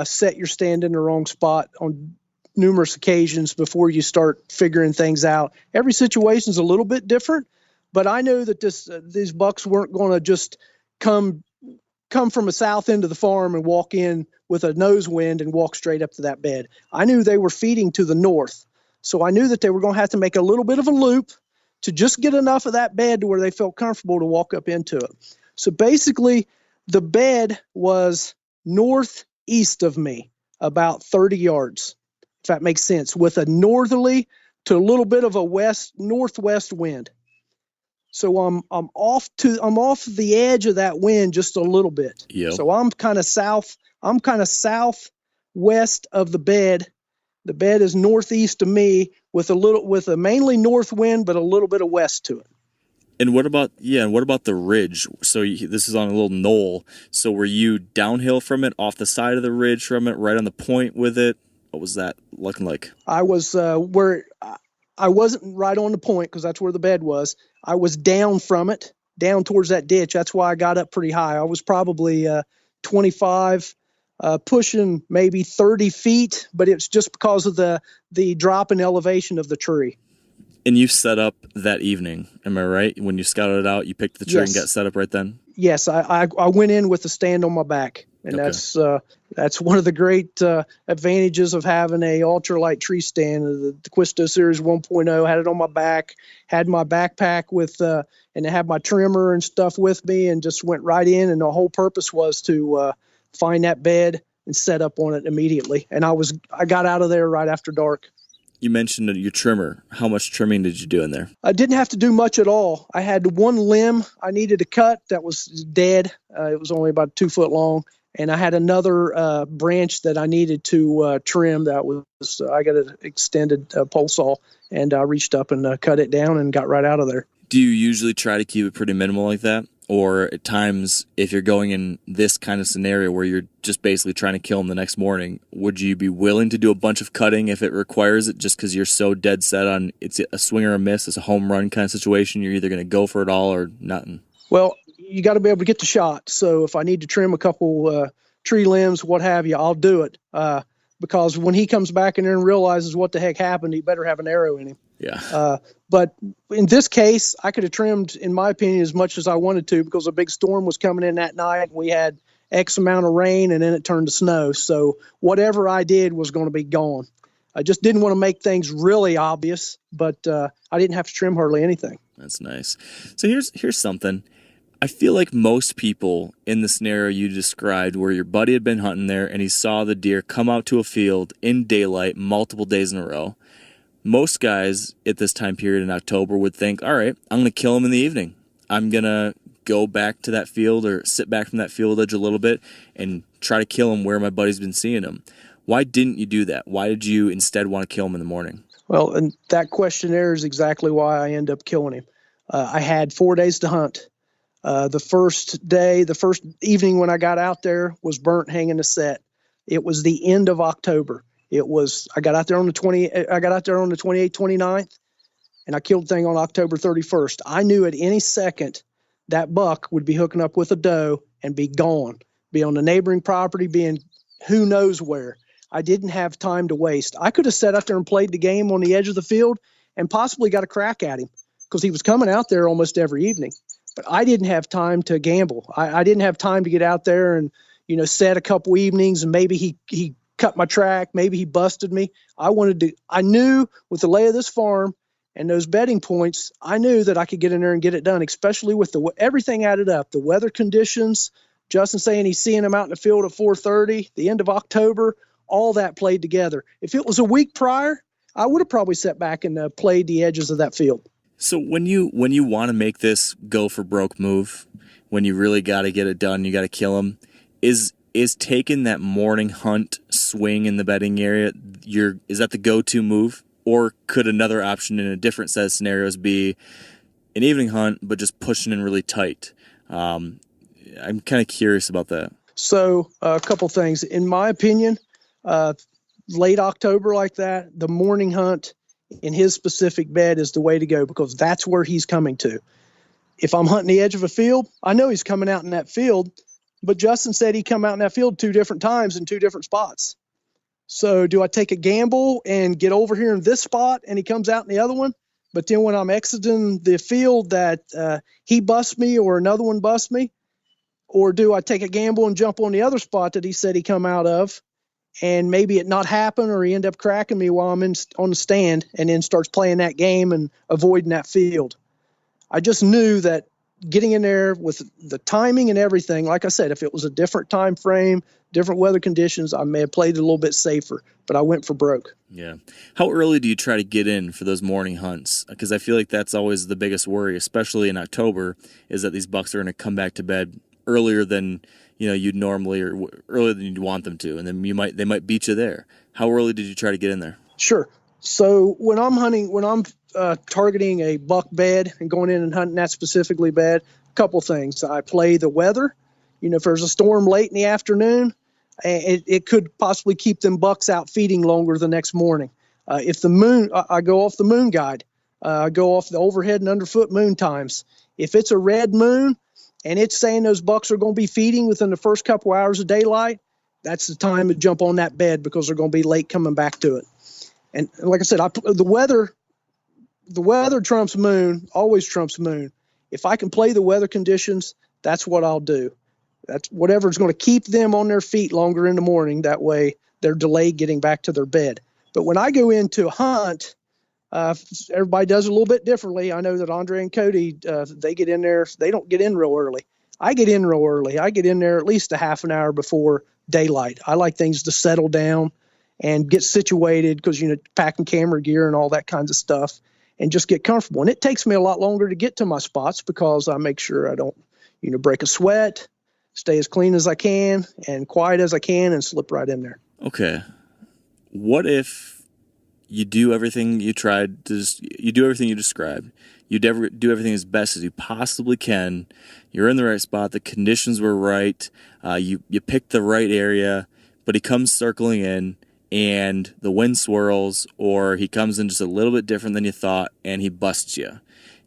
set your stand in the wrong spot on numerous occasions before you start figuring things out. Every situation is a little bit different, but I know that these bucks weren't going to just come from a south end of the farm and walk in with a nose wind and walk straight up to that bed. I knew they were feeding to the north. So I knew that they were going to have to make a little bit of a loop to just get enough of that bed to where they felt comfortable to walk up into it. So basically, the bed was northeast of me, about 30 yards, if that makes sense, with a northerly to a little bit of a northwest wind. So I'm off the edge of that wind just a little bit. Yep. So I'm kind of southwest of the bed. The bed is northeast of me with a mainly north wind, but a little bit of west to it. And what about the ridge? So this is on a little knoll. So were you downhill from it, off the side of the ridge from it, right on the point with it? What was that looking like? I was I wasn't right on the point, because that's where the bed was. I was down from it, down towards that ditch. That's why I got up pretty high. I was probably 25, pushing maybe 30 feet, but it's just because of the drop in elevation of the tree. And you set up that evening, am I right? When you scouted it out, you picked the tree and got set up right then? Yes, I went in with the stand on my back. And okay. That's one of the great advantages of having a ultralight tree stand. The Quisto Series 1.0 had it on my back, had my backpack with, and I had my trimmer and stuff with me, and just went right in. And the whole purpose was to find that bed and set up on it immediately. And I got out of there right after dark. You mentioned your trimmer. How much trimming did you do in there? I didn't have to do much at all. I had one limb I needed to cut that was dead. It was only about 2 foot long. And I had another branch that I needed to trim. That was I got an extended pole saw, and I reached up and cut it down and got right out of there. Do you usually try to keep it pretty minimal like that? Or at times, if you're going in this kind of scenario where you're just basically trying to kill them the next morning, would you be willing to do a bunch of cutting if it requires it, just because you're so dead set on it's a swing or a miss, it's a home run kind of situation? You're either going to go for it all or nothing. Well, you got to be able to get the shot. So if I need to trim a couple tree limbs, what have you, I'll do it. because when he comes back in there and realizes what the heck happened, he better have an arrow in him. Yeah. But in this case, I could have trimmed, in my opinion, as much as I wanted to, because a big storm was coming in that night. We had X amount of rain, and then it turned to snow. So whatever I did was going to be gone. I just didn't want to make things really obvious, but I didn't have to trim hardly anything. That's nice. So here's something. I feel like most people in the scenario you described, where your buddy had been hunting there and he saw the deer come out to a field in daylight multiple days in a row, most guys at this time period in October would think, all right, I'm going to kill him in the evening. I'm going to go back to that field or sit back from that field edge a little bit and try to kill him where my buddy's been seeing him. Why didn't you do that? Why did you instead want to kill him in the morning? Well, and that question there is exactly why I ended up killing him. I had 4 days to hunt. The first evening when I got out there was burnt hanging a set. It was the end of October. I got out there on the 28th, 29th, and I killed the thing on October 31st. I knew at any second that buck would be hooking up with a doe and be gone, be on the neighboring property, being who knows where. I didn't have time to waste. I could have sat out there and played the game on the edge of the field and possibly got a crack at him, because he was coming out there almost every evening. But I didn't have time to gamble. I didn't have time to get out there and, set a couple evenings, and maybe he cut my track, maybe he busted me. I knew with the lay of this farm and those bedding points, I knew that I could get in there and get it done, especially with everything added up, the weather conditions, Justin saying he's seeing him out in the field at 4:30, the end of October, all that played together. If it was a week prior, I would have probably sat back and played the edges of that field. So when you want to make this go for broke move, when you really got to get it done, you got to kill him, is taking that morning hunt swing in the bedding area, is that the go-to move? Or could another option in a different set of scenarios be an evening hunt, but just pushing in really tight? I'm kind of curious about that. So a couple things. In my opinion, late October like that, the morning hunt in his specific bed is the way to go, because that's where he's coming to. If I'm hunting the edge of a field, I know he's coming out in that field, but Justin said he come out in that field 2 different times in 2 different spots. So do I take a gamble and get over here in this spot and he comes out in the other one? But then when I'm exiting the field that he busts me or another one busts me? Or do I take a gamble and jump on the other spot that he said he come out of, and maybe it not happen, or he end up cracking me while I'm on the stand, and then starts playing that game and avoiding that field? I just knew that getting in there with the timing and everything, like I said, if it was a different time frame, different weather conditions, I may have played it a little bit safer, but I went for broke. Yeah. How early do you try to get in for those morning hunts? Because I feel like that's always the biggest worry, especially in October, is that these bucks are going to come back to bed earlier than you'd normally, or earlier than you'd want them to, and then they might beat you there. How early did you try to get in there? Sure. So when I'm targeting a buck bed and going in and hunting that specifically bed, a couple things. I play the weather. If there's a storm late in the afternoon, it could possibly keep them bucks out feeding longer the next morning. If the moon, I go off the moon guide. I go off the overhead and underfoot moon times. If it's a red moon and it's saying those bucks are going to be feeding within the first couple hours of daylight, that's the time to jump on that bed, because they're going to be late coming back to it. And like I said, the weather trumps moon, always trumps moon. If I can play the weather conditions, that's what I'll do. That's whatever's going to keep them on their feet longer in the morning. That way they're delayed getting back to their bed. But when I go into a hunt, everybody does it a little bit differently. I know that Andre and Cody, they get in there. They don't get in real early. I get in real early. I get in there at least a half an hour before daylight. I like things to settle down and get situated, because, packing camera gear and all that kinds of stuff, and just get comfortable. And it takes me a lot longer to get to my spots, because I make sure I don't, break a sweat, stay as clean as I can and quiet as I can, and slip right in there. Okay. What if you do everything you do everything you described, you do everything as best as you possibly can, you're in the right spot, the conditions were right, you picked the right area, but he comes circling in, and the wind swirls, or he comes in just a little bit different than you thought, and he busts you.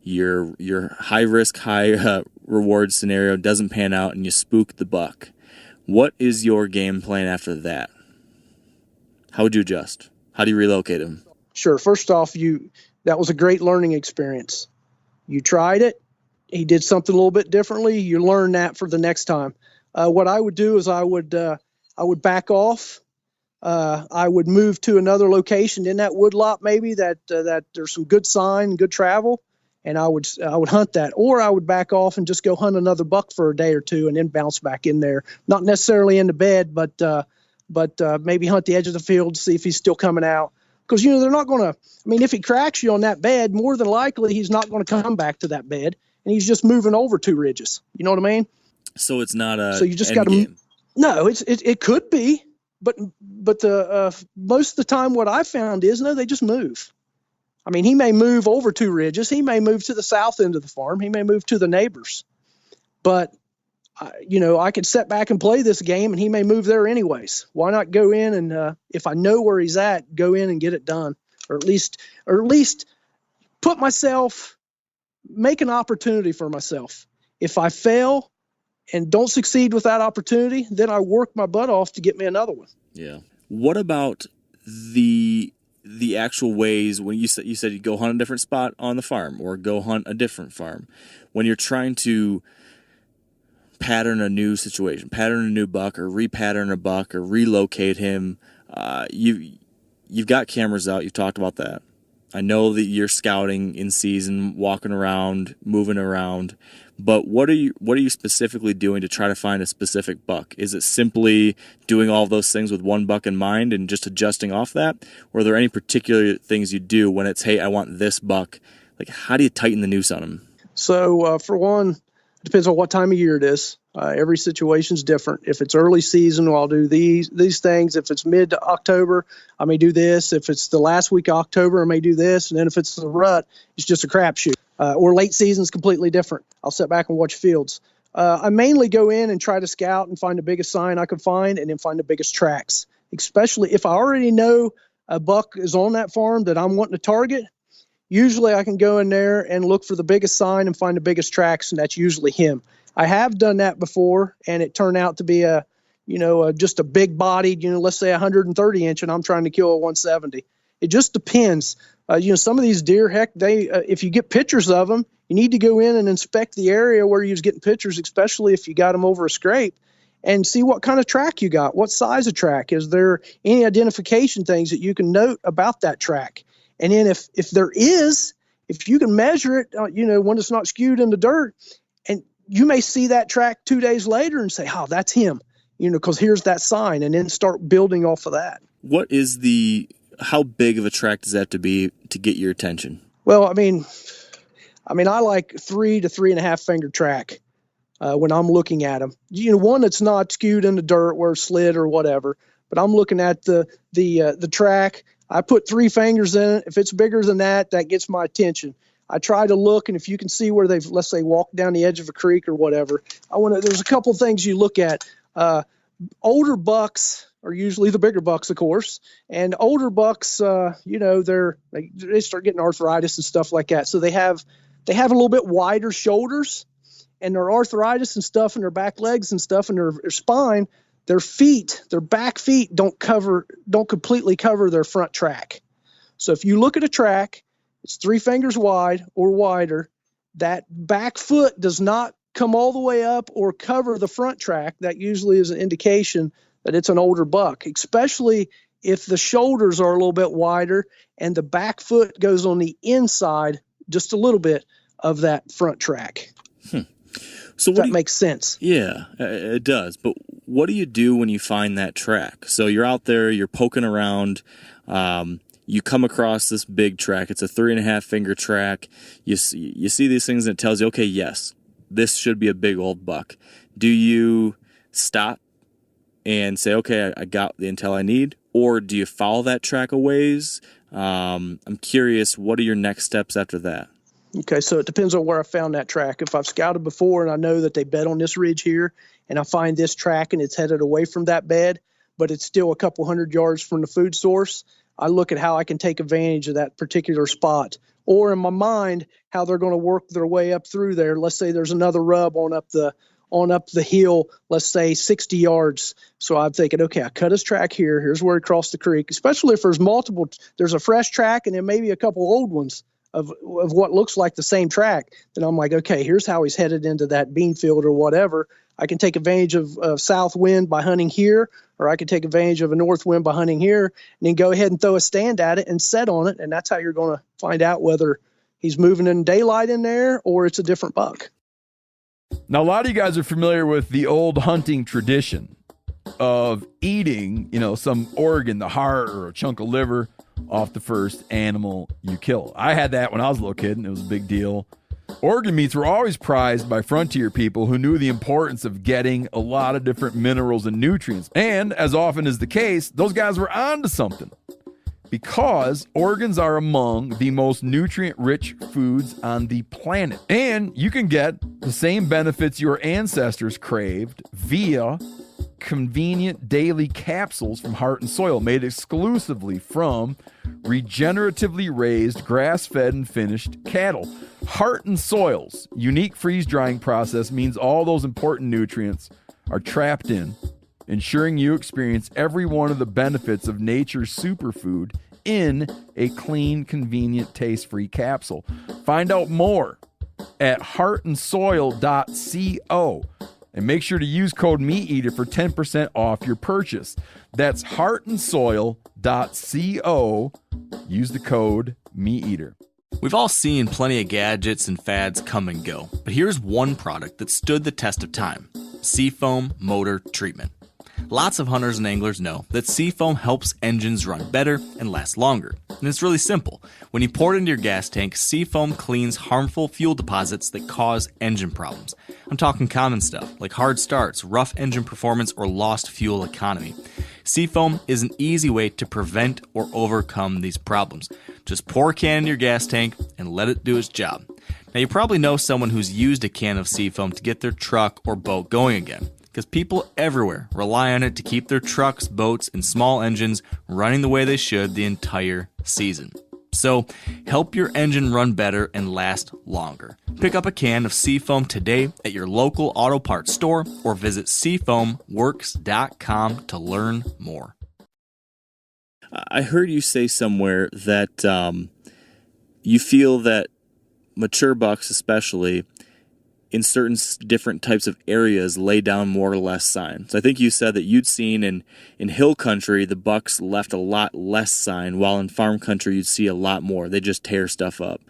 Your high risk, high reward scenario doesn't pan out, and you spook the buck. What is your game plan after that? How would you adjust? How do you relocate him? Sure. First off, that was a great learning experience. You tried it. He did something a little bit differently. You learn that for the next time. What I would do is I would back off. I would move to another location in that woodlot, maybe that there's some good sign, good travel, and I would hunt that. Or I would back off and just go hunt another buck for a day or two, and then bounce back in there. Not necessarily into bed, but maybe hunt the edge of the field to see if he's still coming out. Because they're not going to. I mean, if he cracks you on that bed, more than likely he's not going to come back to that bed, and he's just moving over 2 ridges. You know what I mean? So it's not a. So you just got to. No, it could be. But most of the time what I found is, no, they just move. I mean, he may move over 2 ridges. He may move to the south end of the farm. He may move to the neighbors. But, I could sit back and play this game, and he may move there anyways. Why not go in and, if I know where he's at, go in and get it done, or at least make an opportunity for myself. If I fail and don't succeed with that opportunity, then I work my butt off to get me another one. Yeah. What about the actual ways when you said you go hunt a different spot on the farm or go hunt a different farm? When you're trying to pattern a new situation, pattern a new buck or repattern a buck or relocate him, you've got cameras out. You've talked about that. I know that you're scouting in season, walking around, moving around, but what are you specifically doing to try to find a specific buck? Is it simply doing all those things with one buck in mind and just adjusting off that? Or are there any particular things you do when it's, hey, I want this buck? Like, how do you tighten the noose on him? So, for one, it depends on what time of year it is. Every situation's different. If it's early season, I'll do these things. If it's mid to October, I may do this. If it's the last week of October, I may do this. And then if it's the rut, it's just a crapshoot. Or late season's completely different. I'll sit back and watch fields. I mainly go in and try to scout and find the biggest sign I can find, and then find the biggest tracks. Especially if I already know a buck is on that farm that I'm wanting to target. Usually I can go in there and look for the biggest sign and find the biggest tracks, and that's usually him. I have done that before, and it turned out to be just a big bodied, let's say 130 inch, and I'm trying to kill a 170. It just depends. Some of these deer, heck, if you get pictures of them, you need to go in and inspect the area where you're getting pictures, especially if you got them over a scrape, and see what kind of track you got, what size of track. Is there any identification things that you can note about that track? And then if there is, if you can measure it, when it's not skewed in the dirt, and you may see that track 2 days later and say, oh, that's him, because here's that sign, and then start building off of that. How big of a track does that have to be to get your attention? Well, I mean, I like 3 to 3.5 finger track when I'm looking at them. One that's not skewed in the dirt where it's slid or whatever, but I'm looking at the track. I put 3 fingers in it. If it's bigger than that, that gets my attention. I try to look, and if you can see where they've, let's say, walked down the edge of a creek or whatever, there's a couple things you look at. Older bucks are usually the bigger bucks, of course, and older bucks, they start getting arthritis and stuff like that. So they have a little bit wider shoulders, and their arthritis and stuff, and their back legs and stuff, and their spine, their feet, their back feet don't completely cover their front track. So if you look at a track, it's 3 fingers wide or wider, that back foot does not come all the way up or cover the front track. That usually is an indication that it's an older buck, especially if the shoulders are a little bit wider and the back foot goes on the inside just a little bit of that front track. So that makes sense. Yeah, it does. But what do you do when you find that track? So you're out there, you're poking around, you come across this big track. It's a 3.5 finger track. You see these things and it tells you, okay, yes, this should be a big old buck. Do you stop and say, okay, I got the intel I need? Or do you follow that track a ways? I'm curious, what are your next steps after that? Okay, so it depends on where I found that track. If I've scouted before and I know that they bed on this ridge here, and I find this track and it's headed away from that bed, but it's still a couple hundred yards from the food source, I look at how I can take advantage of that particular spot. Or in my mind, how they're going to work their way up through there. Let's say there's another rub on up the on up the hill, let's say 60 yards. So I'm thinking, okay, I cut his track here. Here's where he crossed the creek, especially if there's multiple, there's a fresh track and then maybe a couple old ones of what looks like the same track. Then I'm like, okay, here's how he's headed into that bean field or whatever. I can take advantage of south wind by hunting here, or I can take advantage of a north wind by hunting here, and then go ahead and throw a stand at it and set on it. And that's how you're going to find out whether he's moving in daylight in there or it's a different buck. Now, a lot of you guys are familiar with the old hunting tradition of eating, some organ, the heart or a chunk of liver off the first animal you kill. I had that when I was a little kid, and it was a big deal. Organ meats were always prized by frontier people who knew the importance of getting a lot of different minerals and nutrients. And as often is the case, those guys were onto something, because organs are among the most nutrient-rich foods on the planet. And you can get the same benefits your ancestors craved via convenient daily capsules from Heart and Soil, made exclusively from regeneratively raised, grass-fed, and finished cattle. Heart and Soil's unique freeze-drying process means all those important nutrients are trapped in, ensuring you experience every one of the benefits of nature's superfood in a clean, convenient, taste-free capsule. Find out more at heartandsoil.co. And make sure to use code MeatEater for 10% off your purchase. That's heartandsoil.co. Use the code MeatEater. We've all seen plenty of gadgets and fads come and go, but here's one product that stood the test of time: Seafoam Motor Treatment. Lots of hunters and anglers know that Seafoam helps engines run better and last longer. And it's really simple. When you pour it into your gas tank, Seafoam cleans harmful fuel deposits that cause engine problems. I'm talking common stuff like hard starts, rough engine performance, or lost fuel economy. Seafoam is an easy way to prevent or overcome these problems. Just pour a can in your gas tank and let it do its job. Now, you probably know someone who's used a can of Seafoam to get their truck or boat going again, because people everywhere rely on it to keep their trucks, boats, and small engines running the way they should the entire season. So, help your engine run better and last longer. Pick up a can of Seafoam today at your local auto parts store or visit seafoamworks.com to learn more. I heard you say somewhere that you feel that mature bucks, especially in certain different types of areas, lay down more or less sign. So I think you said that you'd seen in hill country, the bucks left a lot less sign, while in farm country, you'd see a lot more. They just tear stuff up.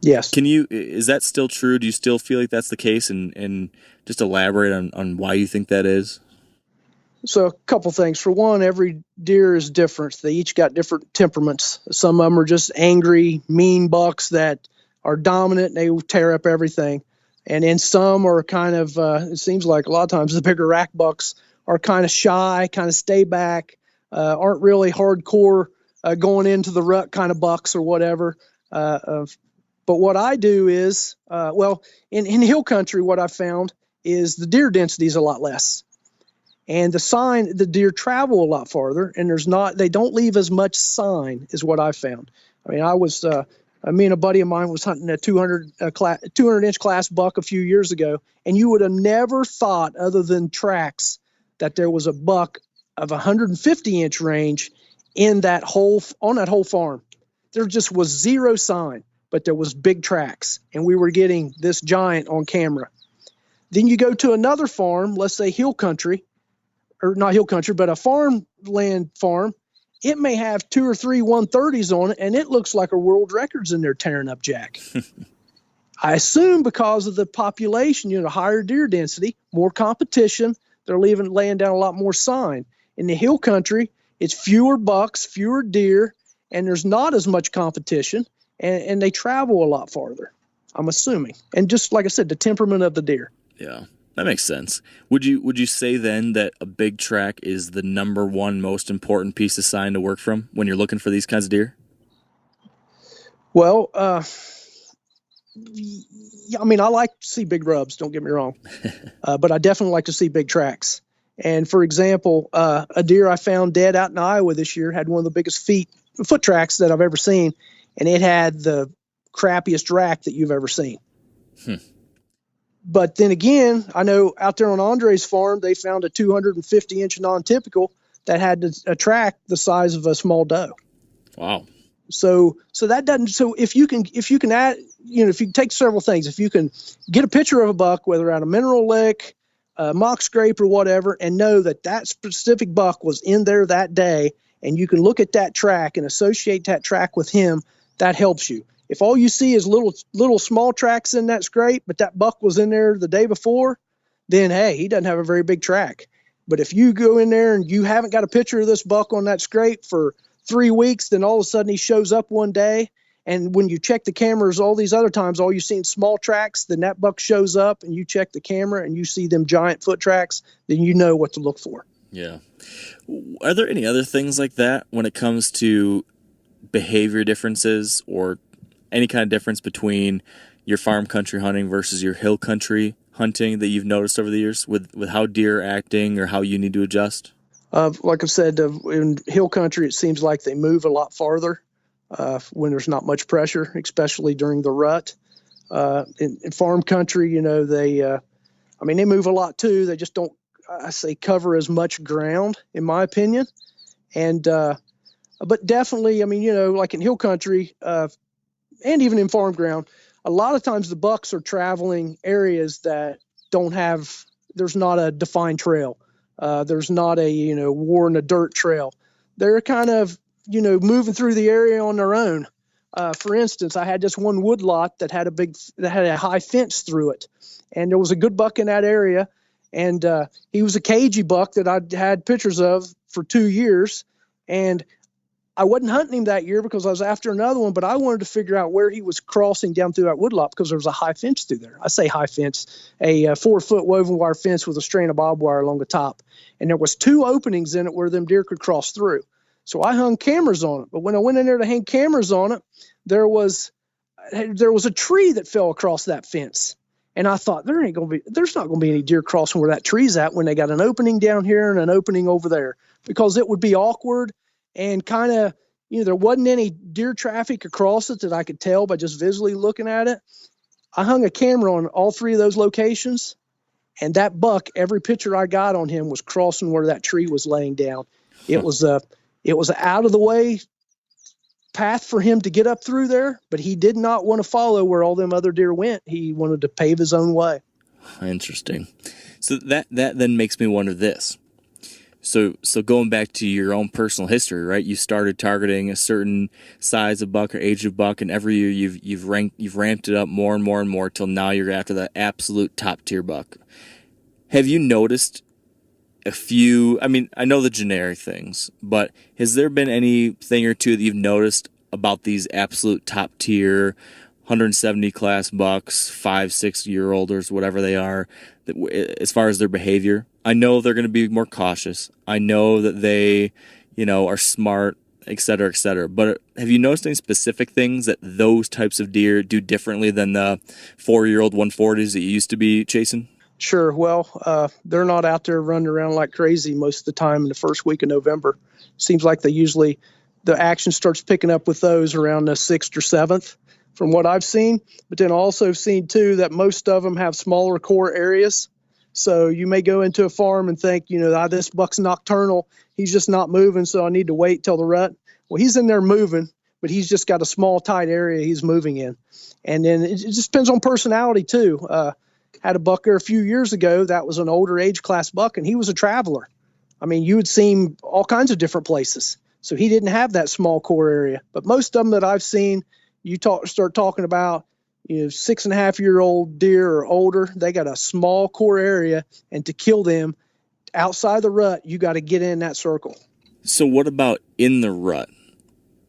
Yes. Is that still true? Do you still feel like that's the case? And just elaborate on why you think that is? So a couple things. For one, every deer is different. They each got different temperaments. Some of them are just angry, mean bucks that are dominant and they tear up everything. And then some are kind of, it seems like a lot of times the bigger rack bucks are kind of shy, kind of stay back, aren't really hardcore going into the rut kind of bucks or whatever. But what I do is, in hill country, what I found is the deer density is a lot less. And the deer travel a lot farther, and they don't leave as much sign is what I found. I mean, me and a buddy of mine was hunting a 200-inch class buck a few years ago, and you would have never thought, other than tracks, that there was a buck of 150-inch range on that whole farm. There just was zero sign, but there was big tracks, and we were getting this giant on camera. Then you go to another farm, let's say hill country, or not hill country, but a farmland farm. It may have 2 or 3 130s on it, and it looks like a world record's in there tearing up jack. I assume because of the population, higher deer density, more competition, they're laying down a lot more sign. In the hill country, it's fewer bucks, fewer deer, and there's not as much competition, and they travel a lot farther, I'm assuming. And just like I said, the temperament of the deer. Yeah. That makes sense. Would you say then that a big track is the number one most important piece of sign to work from when you're looking for these kinds of deer? Well, I like to see big rubs, don't get me wrong. But I definitely like to see big tracks. And for example, a deer I found dead out in Iowa this year had one of the biggest foot tracks that I've ever seen. And it had the crappiest rack that you've ever seen. But then again, I know out there on Andre's farm, they found a 250-inch non-typical that had a track the size of a small doe. Wow. So that doesn't. So if you can add, if you take several things, if you can get a picture of a buck, whether at a mineral lick, mock scrape, or whatever, and know that specific buck was in there that day, and you can look at that track and associate that track with him, that helps you. If all you see is little small tracks in that scrape, but that buck was in there the day before, then hey, he doesn't have a very big track. But if you go in there and you haven't got a picture of this buck on that scrape for 3 weeks, then all of a sudden he shows up one day, and when you check the cameras all these other times, all you've seen small tracks, then that buck shows up and you check the camera and you see them giant foot tracks, then you know what to look for. Yeah. Are there any other things like that when it comes to behavior differences or any kind of difference between your farm country hunting versus your hill country hunting that you've noticed over the years with how deer are acting or how you need to adjust? Like I said, in hill country, it seems like they move a lot farther when there's not much pressure, especially during the rut. In farm country, they move a lot too. They just don't, cover as much ground, in my opinion. And but definitely, like in hill country, and even in farm ground, a lot of times the bucks are traveling areas that there's not a defined trail. There's not a, worn a dirt trail. They're kind of, moving through the area on their own. For instance, I had this one wood lot that had a high fence through it, and there was a good buck in that area. And he was a cagey buck that I'd had pictures of for 2 years. And I wasn't hunting him that year because I was after another one, but I wanted to figure out where he was crossing down through that woodlot because there was a high fence through there. I say high fence, a 4-foot woven wire fence with a strand of barbed wire along the top. And there was 2 openings in it where them deer could cross through. So I hung cameras on it. But when I went in there to hang cameras on it, there was a tree that fell across that fence. And I thought there's not going to be any deer crossing where that tree's at when they got an opening down here and an opening over there, because it would be awkward. And kind of, there wasn't any deer traffic across it that I could tell by just visually looking at it. I hung a camera on all 3 of those locations, and that buck, every picture I got on him was crossing where that tree was laying down. It was an out of the way path for him to get up through there, but he did not want to follow where all them other deer went. He wanted to pave his own way. Interesting. So that then makes me wonder this. So going back to your own personal history, right? You started targeting a certain size of buck or age of buck, and every year you've ramped it up more and more and more till now you're after the absolute top tier buck. Have you noticed a few? I mean, I know the generic things, but has there been anything or two that you've noticed about these absolute top tier 170 class bucks, 5-6 year olders, whatever they are, as far as their behavior? I know they're going to be more cautious. I know that they, are smart, et cetera, et cetera. But have you noticed any specific things that those types of deer do differently than the 4-year-old 140s that you used to be chasing? Sure. Well, they're not out there running around like crazy most of the time in the first week of November. Seems like the action starts picking up with those around the 6th or 7th from what I've seen. But then also seen too that most of them have smaller core areas. So you may go into a farm and think, this buck's nocturnal. He's just not moving, so I need to wait till the rut. Well, he's in there moving, but he's just got a small, tight area he's moving in. And then it just depends on personality too. Had a buck there a few years ago that was an older age class buck, and he was a traveler. I mean, you would see him all kinds of different places. So he didn't have that small core area. But most of them that I've seen, start talking about, 6.5-year-old deer or older, they got a small core area, and to kill them outside the rut, you got to get in that circle. So what about in the rut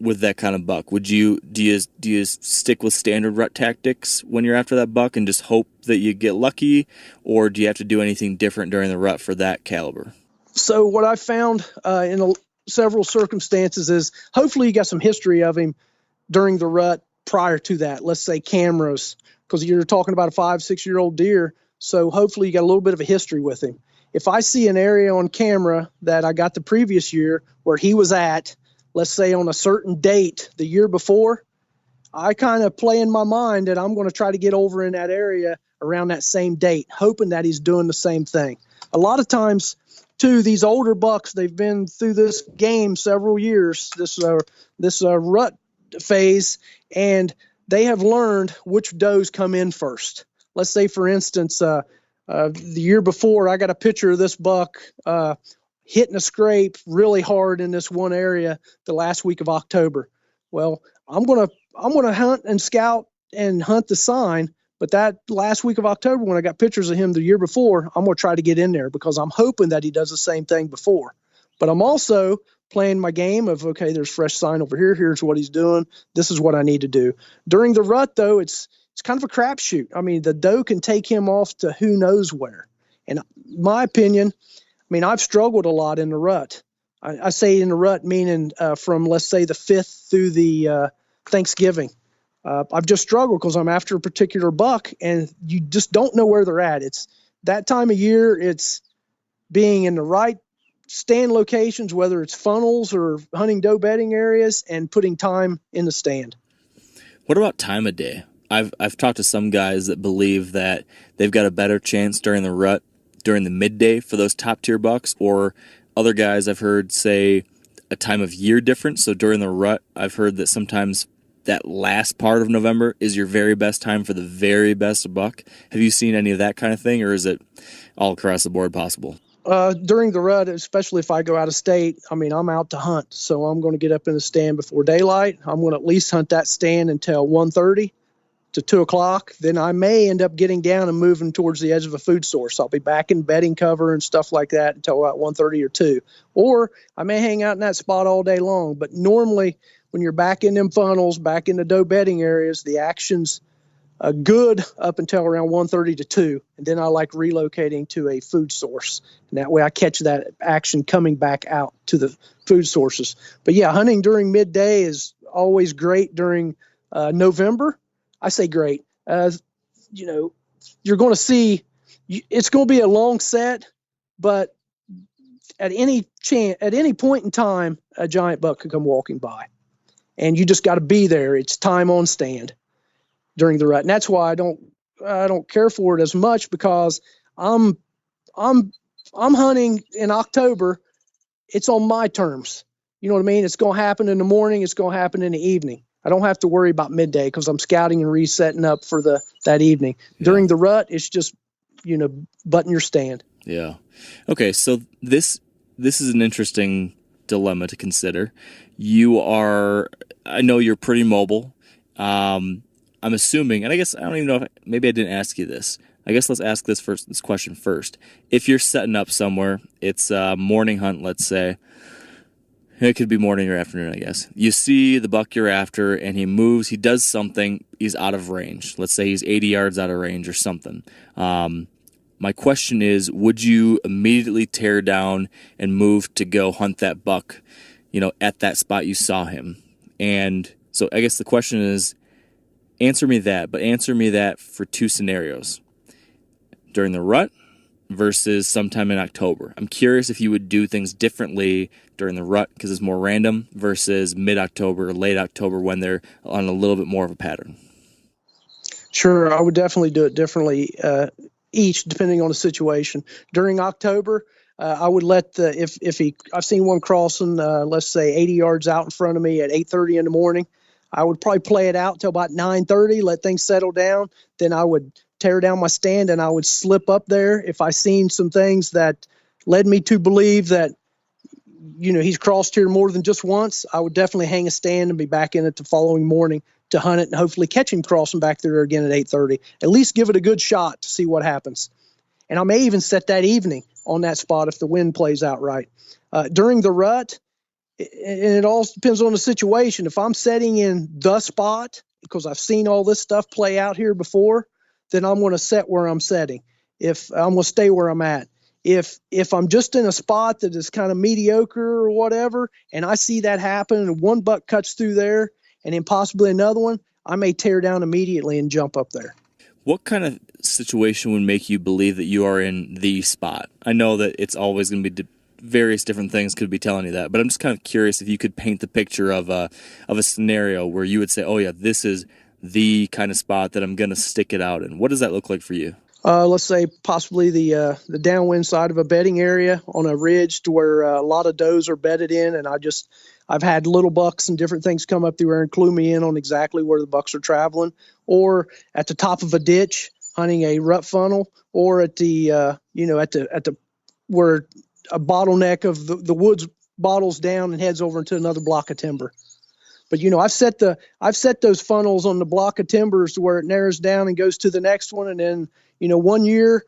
with that kind of buck? Do you stick with standard rut tactics when you're after that buck and just hope that you get lucky, or do you have to do anything different during the rut for that caliber? So what I found in several circumstances is hopefully you got some history of him during the rut prior to that. Let's say cameras, because you're talking about a 5-6-year-old deer. So hopefully you got a little bit of a history with him. If I see an area on camera that I got the previous year where he was at, let's say on a certain date the year before, I kind of play in my mind that I'm going to try to get over in that area around that same date, hoping that he's doing the same thing. A lot of times, too, these older bucks, they've been through this game several years, this rut phase, and they have learned which does come in first. Let's say, for instance, the year before, I got a picture of this buck hitting a scrape really hard in this one area the last week of October. Well, I'm gonna hunt and scout and hunt the sign, but that last week of October, when I got pictures of him the year before, I'm gonna try to get in there because I'm hoping that he does the same thing before. But I'm also playing my game of, okay, there's fresh sign over here. Here's what he's doing. This is what I need to do. During the rut, though, it's kind of a crapshoot. I mean, the doe can take him off to who knows where. And my opinion, I mean, I've struggled a lot in the rut. I say in the rut, meaning from, let's say, the 5th through the Thanksgiving. I've just struggled because I'm after a particular buck, and you just don't know where they're at. It's that time of year. It's being in the right stand locations, whether it's funnels or hunting doe bedding areas, and putting time in the stand. What about time of day? I've talked to some guys that believe that they've got a better chance during the rut, during the midday for those top tier bucks, or other guys I've heard say a time of year difference. So during the rut, I've heard that sometimes that last part of November is your very best time for the very best buck. Have you seen any of that kind of thing, or is it all across the board possible? During the rut, especially if I go out of state, I mean, I'm out to hunt. So I'm going to get up in the stand before daylight. I'm going to at least hunt that stand until 1:30 to 2 o'clock. Then I may end up getting down and moving towards the edge of a food source. I'll be back in bedding cover and stuff like that until about 1:30 or 2. Or I may hang out in that spot all day long. But normally when you're back in them funnels, back in the doe bedding areas, the action's good up until around 1:30 to 2. And then I like relocating to a food source. And that way I catch that action coming back out to the food sources. But yeah, hunting during midday is always great during November. I say great. You're going to see, it's going to be a long set, but at any point in time, a giant buck could come walking by, and you just got to be there. It's time on stand during the rut, and that's why I don't care for it as much, because I'm hunting in October. It's on my terms. You know what I mean? It's going to happen in the morning. It's going to happen in the evening. I don't have to worry about midday because I'm scouting and resetting up for that evening. Yeah. During the rut, it's just, button your stand. Yeah. Okay. So this is an interesting dilemma to consider. I know you're pretty mobile. I'm assuming, and I guess I don't even know if maybe I didn't ask you this. I guess let's ask this question first. If you're setting up somewhere, it's a morning hunt, let's say. It could be morning or afternoon, I guess. You see the buck you're after, and he moves. He does something. He's out of range. Let's say he's 80 yards out of range or something. My question is, would you immediately tear down and move to go hunt that buck, at that spot you saw him? And so I guess the question is, answer me that for 2 scenarios. During the rut versus sometime in October. I'm curious if you would do things differently during the rut because it's more random versus mid-October or late October when they're on a little bit more of a pattern. Sure, I would definitely do it differently, each depending on the situation. During October, I would let I've seen one crossing, let's say 80 yards out in front of me at 8:30 in the morning. I would probably play it out till about 9:30, let things settle down. Then I would tear down my stand and I would slip up there. If I seen some things that led me to believe that, he's crossed here more than just once, I would definitely hang a stand and be back in it the following morning to hunt it and hopefully catch him crossing back there again at 8:30. At least give it a good shot to see what happens. And I may even set that evening on that spot if the wind plays out right. During the rut, and it all depends on the situation. If I'm setting in the spot, because I've seen all this stuff play out here before, then I'm going to set where I'm setting. If I'm going to stay where I'm at. If I'm just in a spot that is kind of mediocre or whatever, and I see that happen and one buck cuts through there and then possibly another one, I may tear down immediately and jump up there. What kind of situation would make you believe that you are in the spot? I know that it's always going to be various different things could be telling you that, but I'm just kind of curious if you could paint the picture of a scenario where you would say, oh yeah, this is the kind of spot that I'm going to stick it out in. What does that look like for you? Let's say possibly the downwind side of a bedding area on a ridge to where a lot of does are bedded in, and I've had little bucks and different things come up through there and clue me in on exactly where the bucks are traveling, or at the top of a ditch hunting a rut funnel, or at the at the where a bottleneck of the woods bottles down and heads over into another block of timber. But I've set those funnels on the block of timbers to where it narrows down and goes to the next one, and then 1 year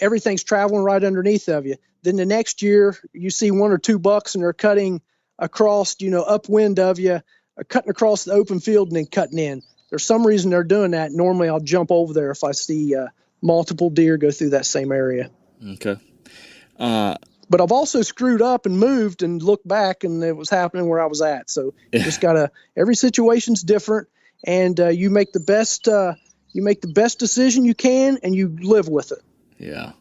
everything's traveling right underneath of you. Then the next year you see 1 or 2 bucks and they're cutting across upwind of you, cutting across the open field and then cutting in. There's some reason they're doing that. Normally I'll jump over there if I see multiple deer go through that same area. Okay. But I've also screwed up and moved and looked back, and it was happening where I was at. So you just every situation's different, and you make the best decision you can, and you live with it. Yeah,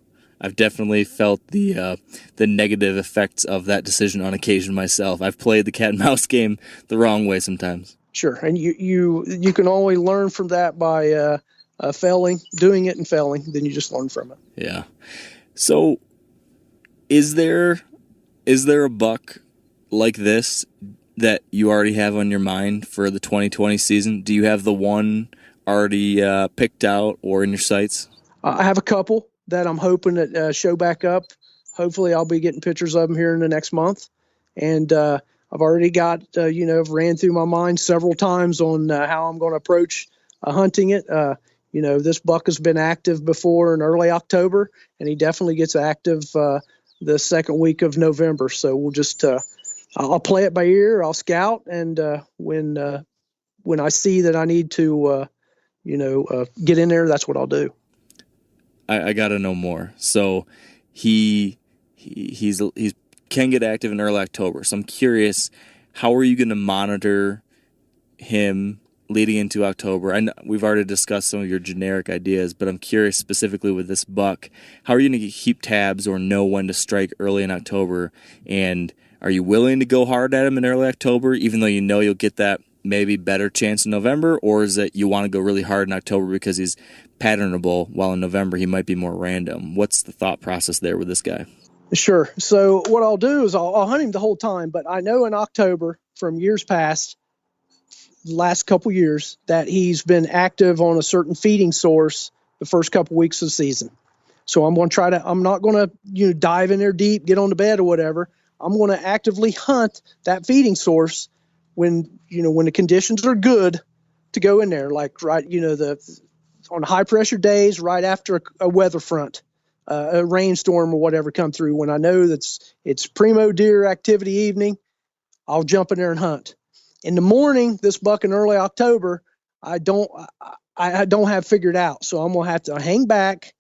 I've definitely felt the negative effects of that decision on occasion myself. I've played the cat and mouse game the wrong way sometimes. Sure, and you can only learn from that by doing it and failing. Then you just learn from it. Yeah. So, is there a buck like this that you already have on your mind for the 2020 season? Do you have the one already picked out or in your sights? I have a couple that I'm hoping that show back up. Hopefully I'll be getting pictures of them here in the next month. And I've already got, I've ran through my mind several times on how I'm going to approach hunting it. This buck has been active before in early October, and he definitely gets active the second week of November. So we'll just I'll play it by ear. I'll scout, and when I see that I need to get in there, that's what I'll do. I got to know more. So he can get active in early October. So I'm curious, how are you going to monitor him leading into October? I know we've already discussed some of your generic ideas, but I'm curious specifically with this buck, how are you going to keep tabs or know when to strike early in October? And are you willing to go hard at him in early October, even though you'll get that maybe better chance in November? Or is it you want to go really hard in October because he's patternable, while in November he might be more random? What's the thought process there with this guy? Sure. So what I'll do is I'll hunt him the whole time, but I know in October from years past, last couple years, that he's been active on a certain feeding source the first couple weeks of the season. So I'm not going to dive in there deep, get on the bed or whatever. I'm going to actively hunt that feeding source when the conditions are good to go in there, like on high pressure days right after a weather front, a rainstorm or whatever come through. When I know it's primo deer activity evening, I'll jump in there and hunt. In the morning, this buck in early October, I don't have figured out. So I'm gonna have to hang back.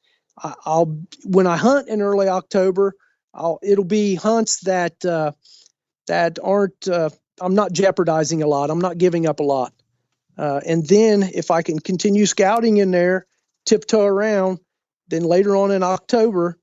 When I hunt in early October, it'll be hunts that aren't. I'm not jeopardizing a lot. I'm not giving up a lot. And then if I can continue scouting in there, tiptoe around, then later on in October,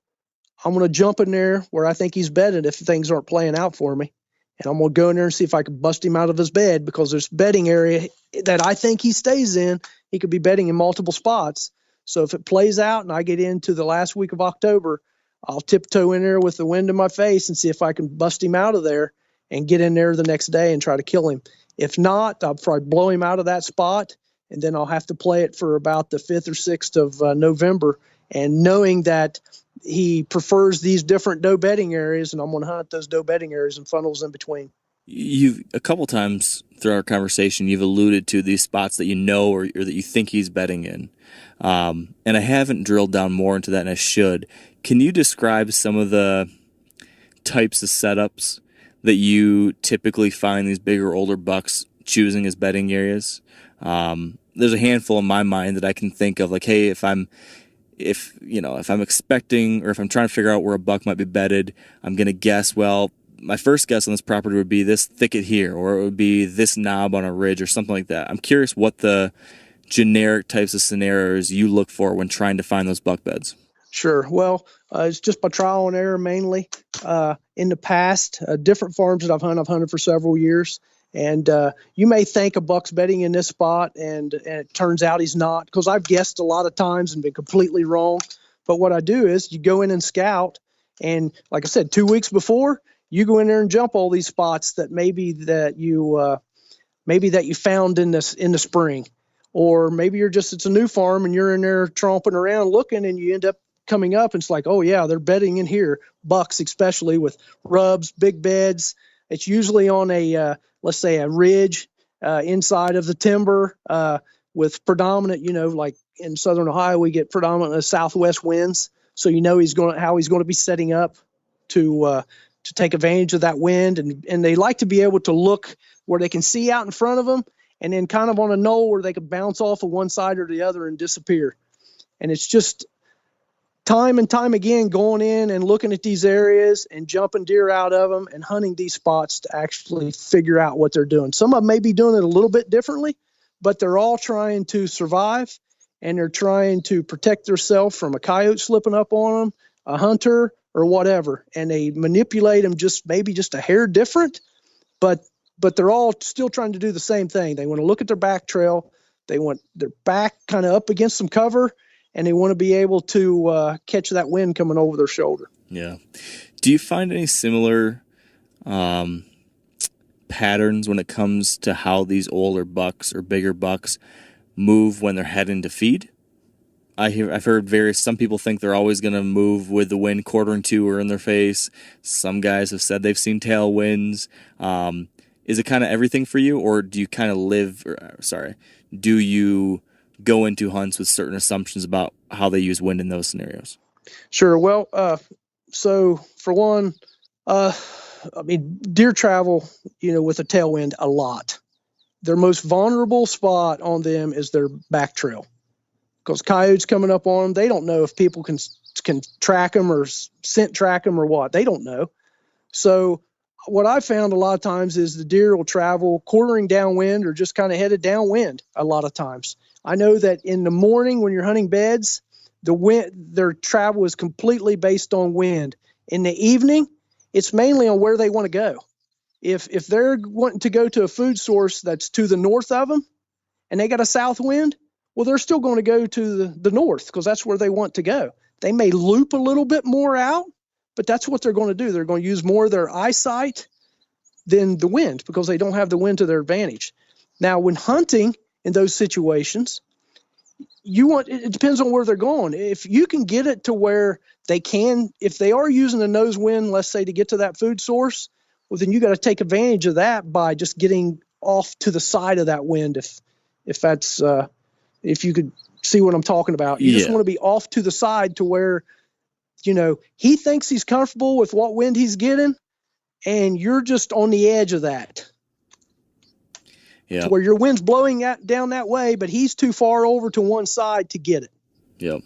I'm gonna jump in there where I think he's bedded if things aren't playing out for me. And I'm going to go in there and see if I can bust him out of his bed, because there's bedding area that I think he stays in. He could be bedding in multiple spots. So if it plays out and I get into the last week of October, I'll tiptoe in there with the wind in my face and see if I can bust him out of there and get in there the next day and try to kill him. If not, I'll probably blow him out of that spot, and then I'll have to play it for about the 5th or 6th of November. And knowing that he prefers these different doe bedding areas, and I'm going to hunt those doe bedding areas and funnels in between. You've a couple times throughout our conversation, you've alluded to these spots that or that you think he's bedding in. And I haven't drilled down more into that, and I should. Can you describe some of the types of setups that you typically find these bigger, older bucks choosing as bedding areas? There's a handful in my mind that I can think of, like, hey, if I'm expecting, or if I'm trying to figure out where a buck might be bedded, I'm going to guess, well, my first guess on this property would be this thicket here, or it would be this knob on a ridge or something like that. I'm curious what the generic types of scenarios you look for when trying to find those buck beds. Sure. Well, it's just by trial and error mainly. In the past, different farms that I've hunted for several years. And you may think a buck's bedding in this spot, and it turns out he's not, because I've guessed a lot of times and been completely wrong. But what I do is you go in and scout, and like I said, 2 weeks before, you go in there and jump all these spots that you found in the spring, or maybe it's a new farm and you're in there tromping around looking, and you end up coming up and it's like, oh yeah, they're bedding in here, bucks especially, with rubs, big beds. It's usually on a let's say a ridge inside of the timber with predominant, like in southern Ohio we get predominant southwest winds, so how he's going to be setting up to take advantage of that wind, and they like to be able to look where they can see out in front of them, and then kind of on a knoll where they can bounce off of one side or the other and disappear. And it's just time and time again going in and looking at these areas and jumping deer out of them and hunting these spots to actually figure out what they're doing. Some of them may be doing it a little bit differently, but they're all trying to survive, and they're trying to protect themselves from a coyote slipping up on them, a hunter, or whatever. And they manipulate them maybe just a hair different, but they're all still trying to do the same thing. They want to look at their back trail. They want their back kind of up against some cover, and they want to be able to catch that wind coming over their shoulder. Yeah. Do you find any similar patterns when it comes to how these older bucks or bigger bucks move when they're heading to feed? I've heard some people think they're always going to move with the wind quartering to or in their face. Some guys have said they've seen tailwinds. Is it kind of everything for you, or do you kind of do you go into hunts with certain assumptions about how they use wind in those scenarios? Sure. Well, so for one, deer travel, with a tailwind a lot. Their most vulnerable spot on them is their back trail, because coyotes coming up on them, they don't know if people can track them or scent track them or what. They don't know. So what I found a lot of times is the deer will travel quartering downwind or just kind of headed downwind a lot of times. I know that in the morning when you're hunting beds, their travel is completely based on wind. In the evening, it's mainly on where they want to go. If they're wanting to go to a food source that's to the north of them and they got a south wind, well, they're still going to go to the north because that's where they want to go. They may loop a little bit more out, but that's what they're going to do. They're going to use more of their eyesight than the wind because they don't have the wind to their advantage. Now, when hunting in those situations, it depends on where they're going. If you can get it to where if they are using the nose wind, let's say, to get to that food source, well, then you got to take advantage of that by just getting off to the side of that wind. If you could see what I'm talking about, you just want to be off to the side to where, he thinks he's comfortable with what wind he's getting, and you're just on the edge of that. Yeah. Where your wind's blowing down that way, but he's too far over to one side to get it. Yep.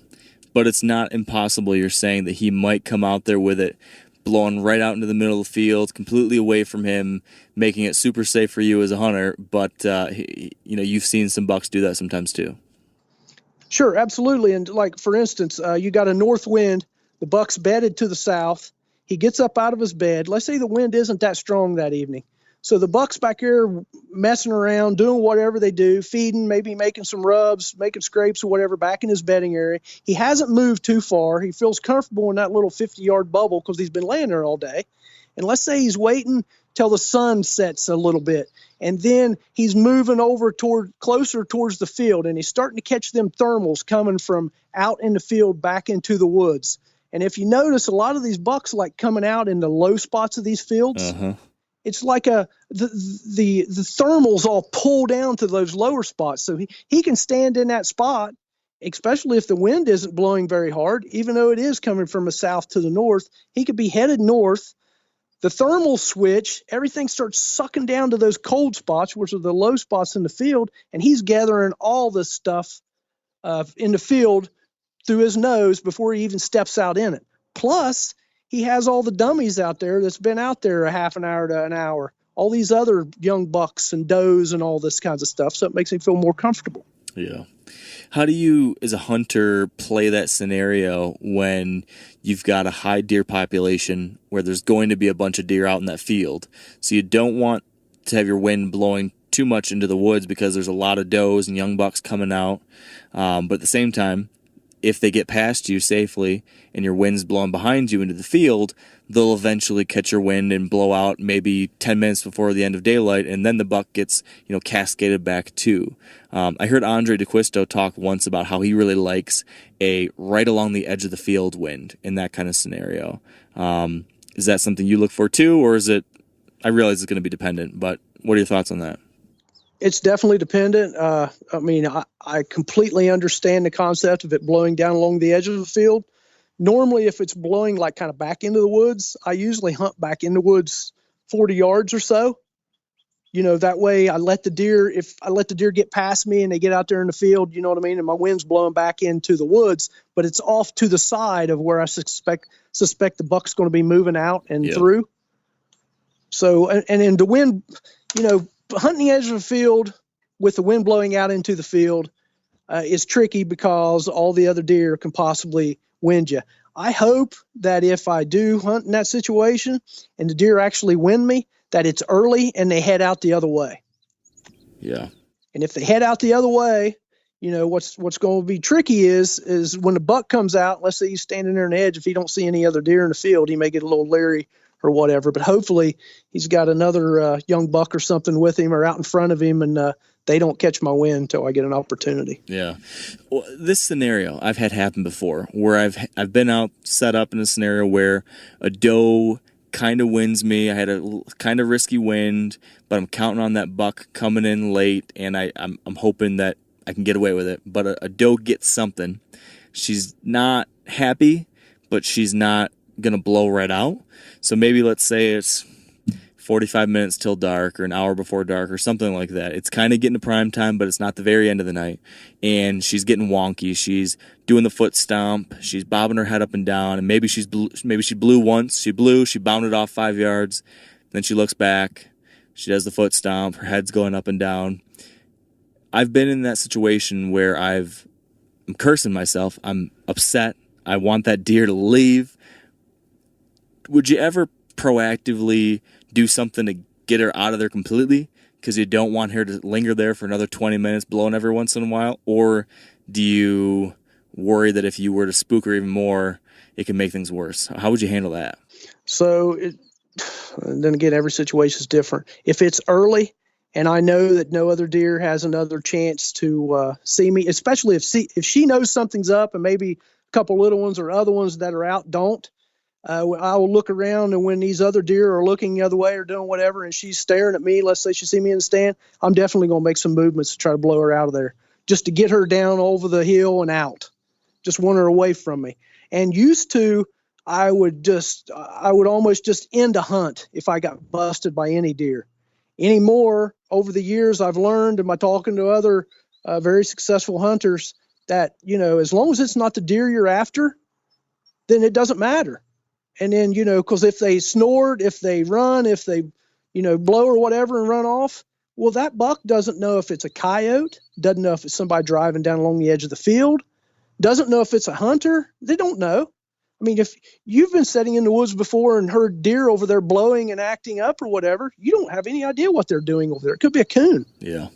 But it's not impossible. You're saying that he might come out there with it blowing right out into the middle of the field, completely away from him, making it super safe for you as a hunter. But, you've seen some bucks do that sometimes too. Sure, absolutely. And like, for instance, you got a north wind, the buck's bedded to the south. He gets up out of his bed. Let's say the wind isn't that strong that evening. So the buck's back here messing around, doing whatever they do, feeding, maybe making some rubs, making scrapes or whatever back in his bedding area. He hasn't moved too far. He feels comfortable in that little 50-yard bubble because he's been laying there all day. And let's say he's waiting till the sun sets a little bit. And then he's moving over closer towards the field, and he's starting to catch them thermals coming from out in the field back into the woods. And if you notice, a lot of these bucks like coming out in the low spots of these fields. Uh-huh. It's like the thermals all pull down to those lower spots. So he can stand in that spot, especially if the wind isn't blowing very hard, even though it is coming from the south to the north. He could be headed north. The thermal switch, everything starts sucking down to those cold spots, which are the low spots in the field, and he's gathering all this stuff in the field through his nose before he even steps out in it. Plus, he has all the dummies out there that's been out there a half an hour to an hour, all these other young bucks and does and all this kinds of stuff, so it makes him feel more comfortable. Yeah. How do you, as a hunter, play that scenario when you've got a high deer population where there's going to be a bunch of deer out in that field? So you don't want to have your wind blowing too much into the woods because there's a lot of does and young bucks coming out. But at the same time, if they get past you safely and your wind's blowing behind you into the field, they'll eventually catch your wind and blow out maybe 10 minutes before the end of daylight, and then the buck gets, cascaded back too. I heard Andre DeQuisto talk once about how he really likes a right along the edge of the field wind in that kind of scenario. Is that something you look for too, or is it, I realize it's going to be dependent, but what are your thoughts on that? It's definitely dependent. I completely understand the concept of it blowing down along the edge of the field. Normally, if it's blowing like kind of back into the woods, I usually hunt back in the woods 40 yards or so. That way I let the deer, if I let the deer get past me and they get out there in the field, you know what I mean? And my wind's blowing back into the woods, but it's off to the side of where I suspect the buck's going to be moving out and through. So, and then the wind, hunting the edge of the field with the wind blowing out into the field is tricky because all the other deer can possibly wind you. I hope that if I do hunt in that situation and the deer actually wind me, that it's early and they head out the other way. Yeah. And if they head out the other way, what's going to be tricky is when the buck comes out, let's say he's standing there on the edge, if he don't see any other deer in the field, he may get a little leery or whatever, but hopefully he's got another young buck or something with him or out in front of him, and they don't catch my wind until I get an opportunity. Yeah. Well, this scenario I've had happen before where I've been out set up in a scenario where a doe kind of winds me. I had a kind of risky wind, but I'm counting on that buck coming in late, and I'm hoping that I can get away with it. But a doe gets something. She's not happy, but she's not going to blow right out. So maybe let's say it's 45 minutes till dark or an hour before dark or something like that. It's kind of getting to prime time, but it's not the very end of the night. And she's getting wonky. She's doing the foot stomp. She's bobbing her head up and down. And maybe she blew once. She bounded off 5 yards. Then she looks back. She does the foot stomp. Her head's going up and down. I've been in that situation where I'm cursing myself. I'm upset. I want that deer to leave. Would you ever proactively do something to get her out of there completely because you don't want her to linger there for another 20 minutes blowing every once in a while? Or do you worry that if you were to spook her even more, it can make things worse? How would you handle that? So then again, every situation is different. If it's early and I know that no other deer has another chance to see me, especially if she knows something's up and maybe a couple little ones or other ones that are out don't, I will look around, and when these other deer are looking the other way or doing whatever, and she's staring at me, let's say she see me in the stand, I'm definitely going to make some movements to try to blow her out of there, just to get her down over the hill and out. Just want her away from me. And used to, I would almost just end a hunt if I got busted by any deer. Anymore, over the years, I've learned, and by talking to other very successful hunters, that, as long as it's not the deer you're after, then it doesn't matter. And then, because if they snored, if they run, if they, blow or whatever and run off, well, that buck doesn't know if it's a coyote, doesn't know if it's somebody driving down along the edge of the field, doesn't know if it's a hunter. They don't know. I mean, if you've been sitting in the woods before and heard deer over there blowing and acting up or whatever, you don't have any idea what they're doing over there. It could be a coon. Yeah.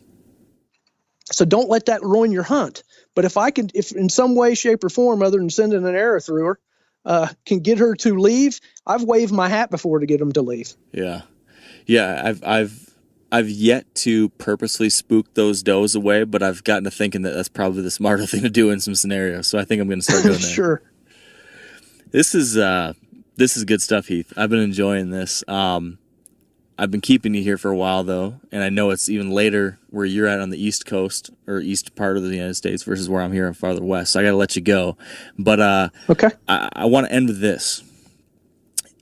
So don't let that ruin your hunt. But if in some way, shape, or form, other than sending an arrow through her, can get her to leave, I've waved my hat before to get them to leave. Yeah. I've yet to purposely spook those does away, but I've gotten to thinking that that's probably the smarter thing to do in some scenarios. So I think I'm going to start doing that. Sure. This is good stuff, Heath. I've been enjoying this. I've been keeping you here for a while, though, and I know it's even later where you're at on the East Coast or east part of the United States versus where I'm here in farther west. So I got to let you go. But okay. I want to end with this.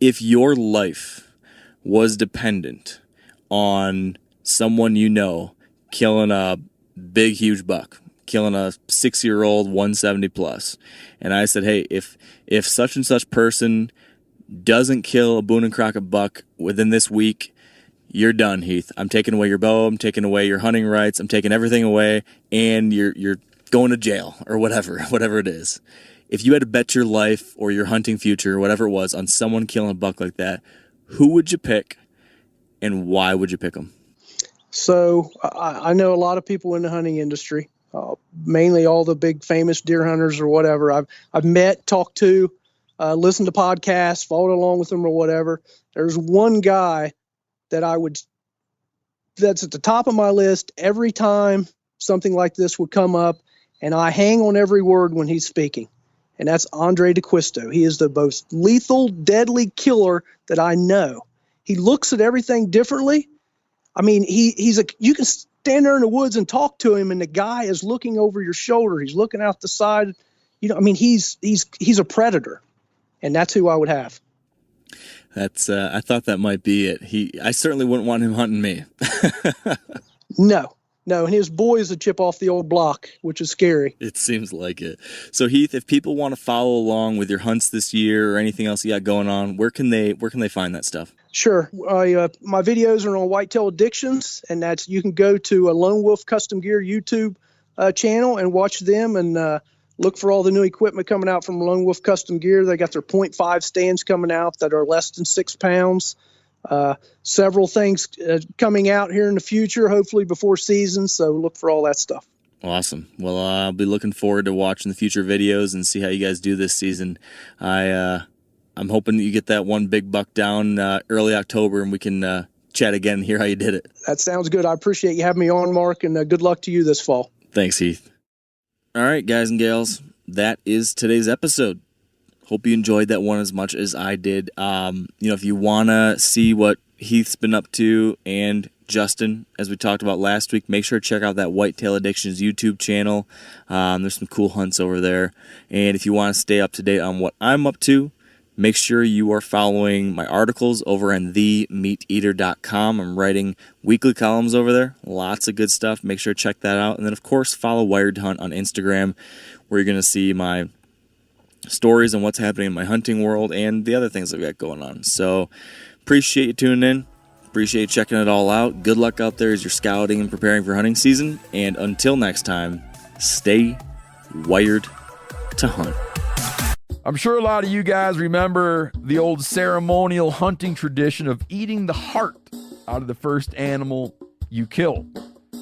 If your life was dependent on someone killing a big, huge buck, killing a 6-year-old 170 plus, and I said, hey, if such and such person doesn't kill a Boone and Crockett buck within this week, you're done, Heath. I'm taking away your bow. I'm taking away your hunting rights. I'm taking everything away, and you're going to jail or whatever it is. If you had to bet your life or your hunting future or whatever it was on someone killing a buck like that, who would you pick and why would you pick them? So I know a lot of people in the hunting industry, mainly all the big famous deer hunters or whatever. I've met, talked to, listened to podcasts, followed along with them or whatever. There's one guy that's at the top of my list every time something like this would come up, and I hang on every word when he's speaking. And that's Andre DeQuisto. He is the most lethal, deadly killer that I know. He looks at everything differently. I mean, you can stand there in the woods and talk to him, and the guy is looking over your shoulder. He's looking out the side. You know, I mean, he's a predator, and that's who I would have. That's I thought that might be it. I certainly wouldn't want him hunting me. No, and his boy is a chip off the old block, which is scary. It seems like it. So Heath, if people want to follow along with your hunts this year or anything else you got going on, where can they find that stuff? Sure. My videos are on Whitetail Addictions, and you can go to a Lone Wolf Custom Gear YouTube channel and watch them, and look for all the new equipment coming out from Lone Wolf Custom Gear. They got their .5 stands coming out that are less than 6 pounds. Several things coming out here in the future, hopefully before season. So look for all that stuff. Awesome. Well, I'll be looking forward to watching the future videos and see how you guys do this season. I'm hoping that you get that one big buck down early October, and we can chat again and hear how you did it. That sounds good. I appreciate you having me on, Mark, and good luck to you this fall. Thanks, Heath. All right, guys and gals, that is today's episode. Hope you enjoyed that one as much as I did. If you want to see what Heath's been up to and Justin, as we talked about last week, make sure to check out that Whitetail Addictions YouTube channel. There's some cool hunts over there. And if you want to stay up to date on what I'm up to, make sure you are following my articles over on themeateater.com. I'm writing weekly columns over there. Lots of good stuff. Make sure to check that out. And then, of course, follow Wired to Hunt on Instagram, where you're going to see my stories on what's happening in my hunting world and the other things I've got going on. So appreciate you tuning in. Appreciate you checking it all out. Good luck out there as you're scouting and preparing for hunting season. And until next time, stay wired to hunt. I'm sure a lot of you guys remember the old ceremonial hunting tradition of eating the heart out of the first animal you kill.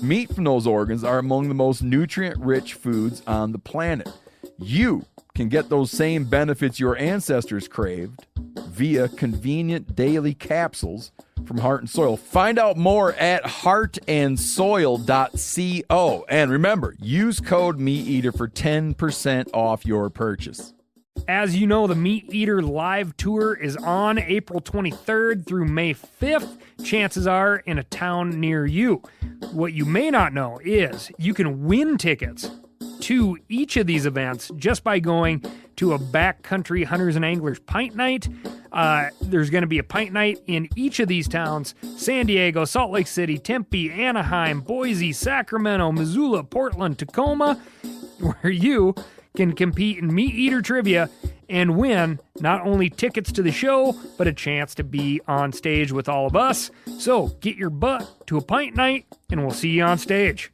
Meat from those organs are among the most nutrient-rich foods on the planet. You can get those same benefits your ancestors craved via convenient daily capsules from Heart and Soil. Find out more at heartandsoil.co. And remember, use code MeatEater for 10% off your purchase. As you know, the Meat Eater live tour is on April 23rd through May 5th. Chances are in a town near you. What you may not know is you can win tickets to each of these events just by going to a backcountry hunters and anglers pint night. There's going to be a pint night in each of these towns: San Diego, Salt Lake City, Tempe, Anaheim, Boise, Sacramento, Missoula, Portland, Tacoma, where you can compete in Meat Eater trivia and win not only tickets to the show, but a chance to be on stage with all of us. So get your butt to a pint night, and we'll see you on stage.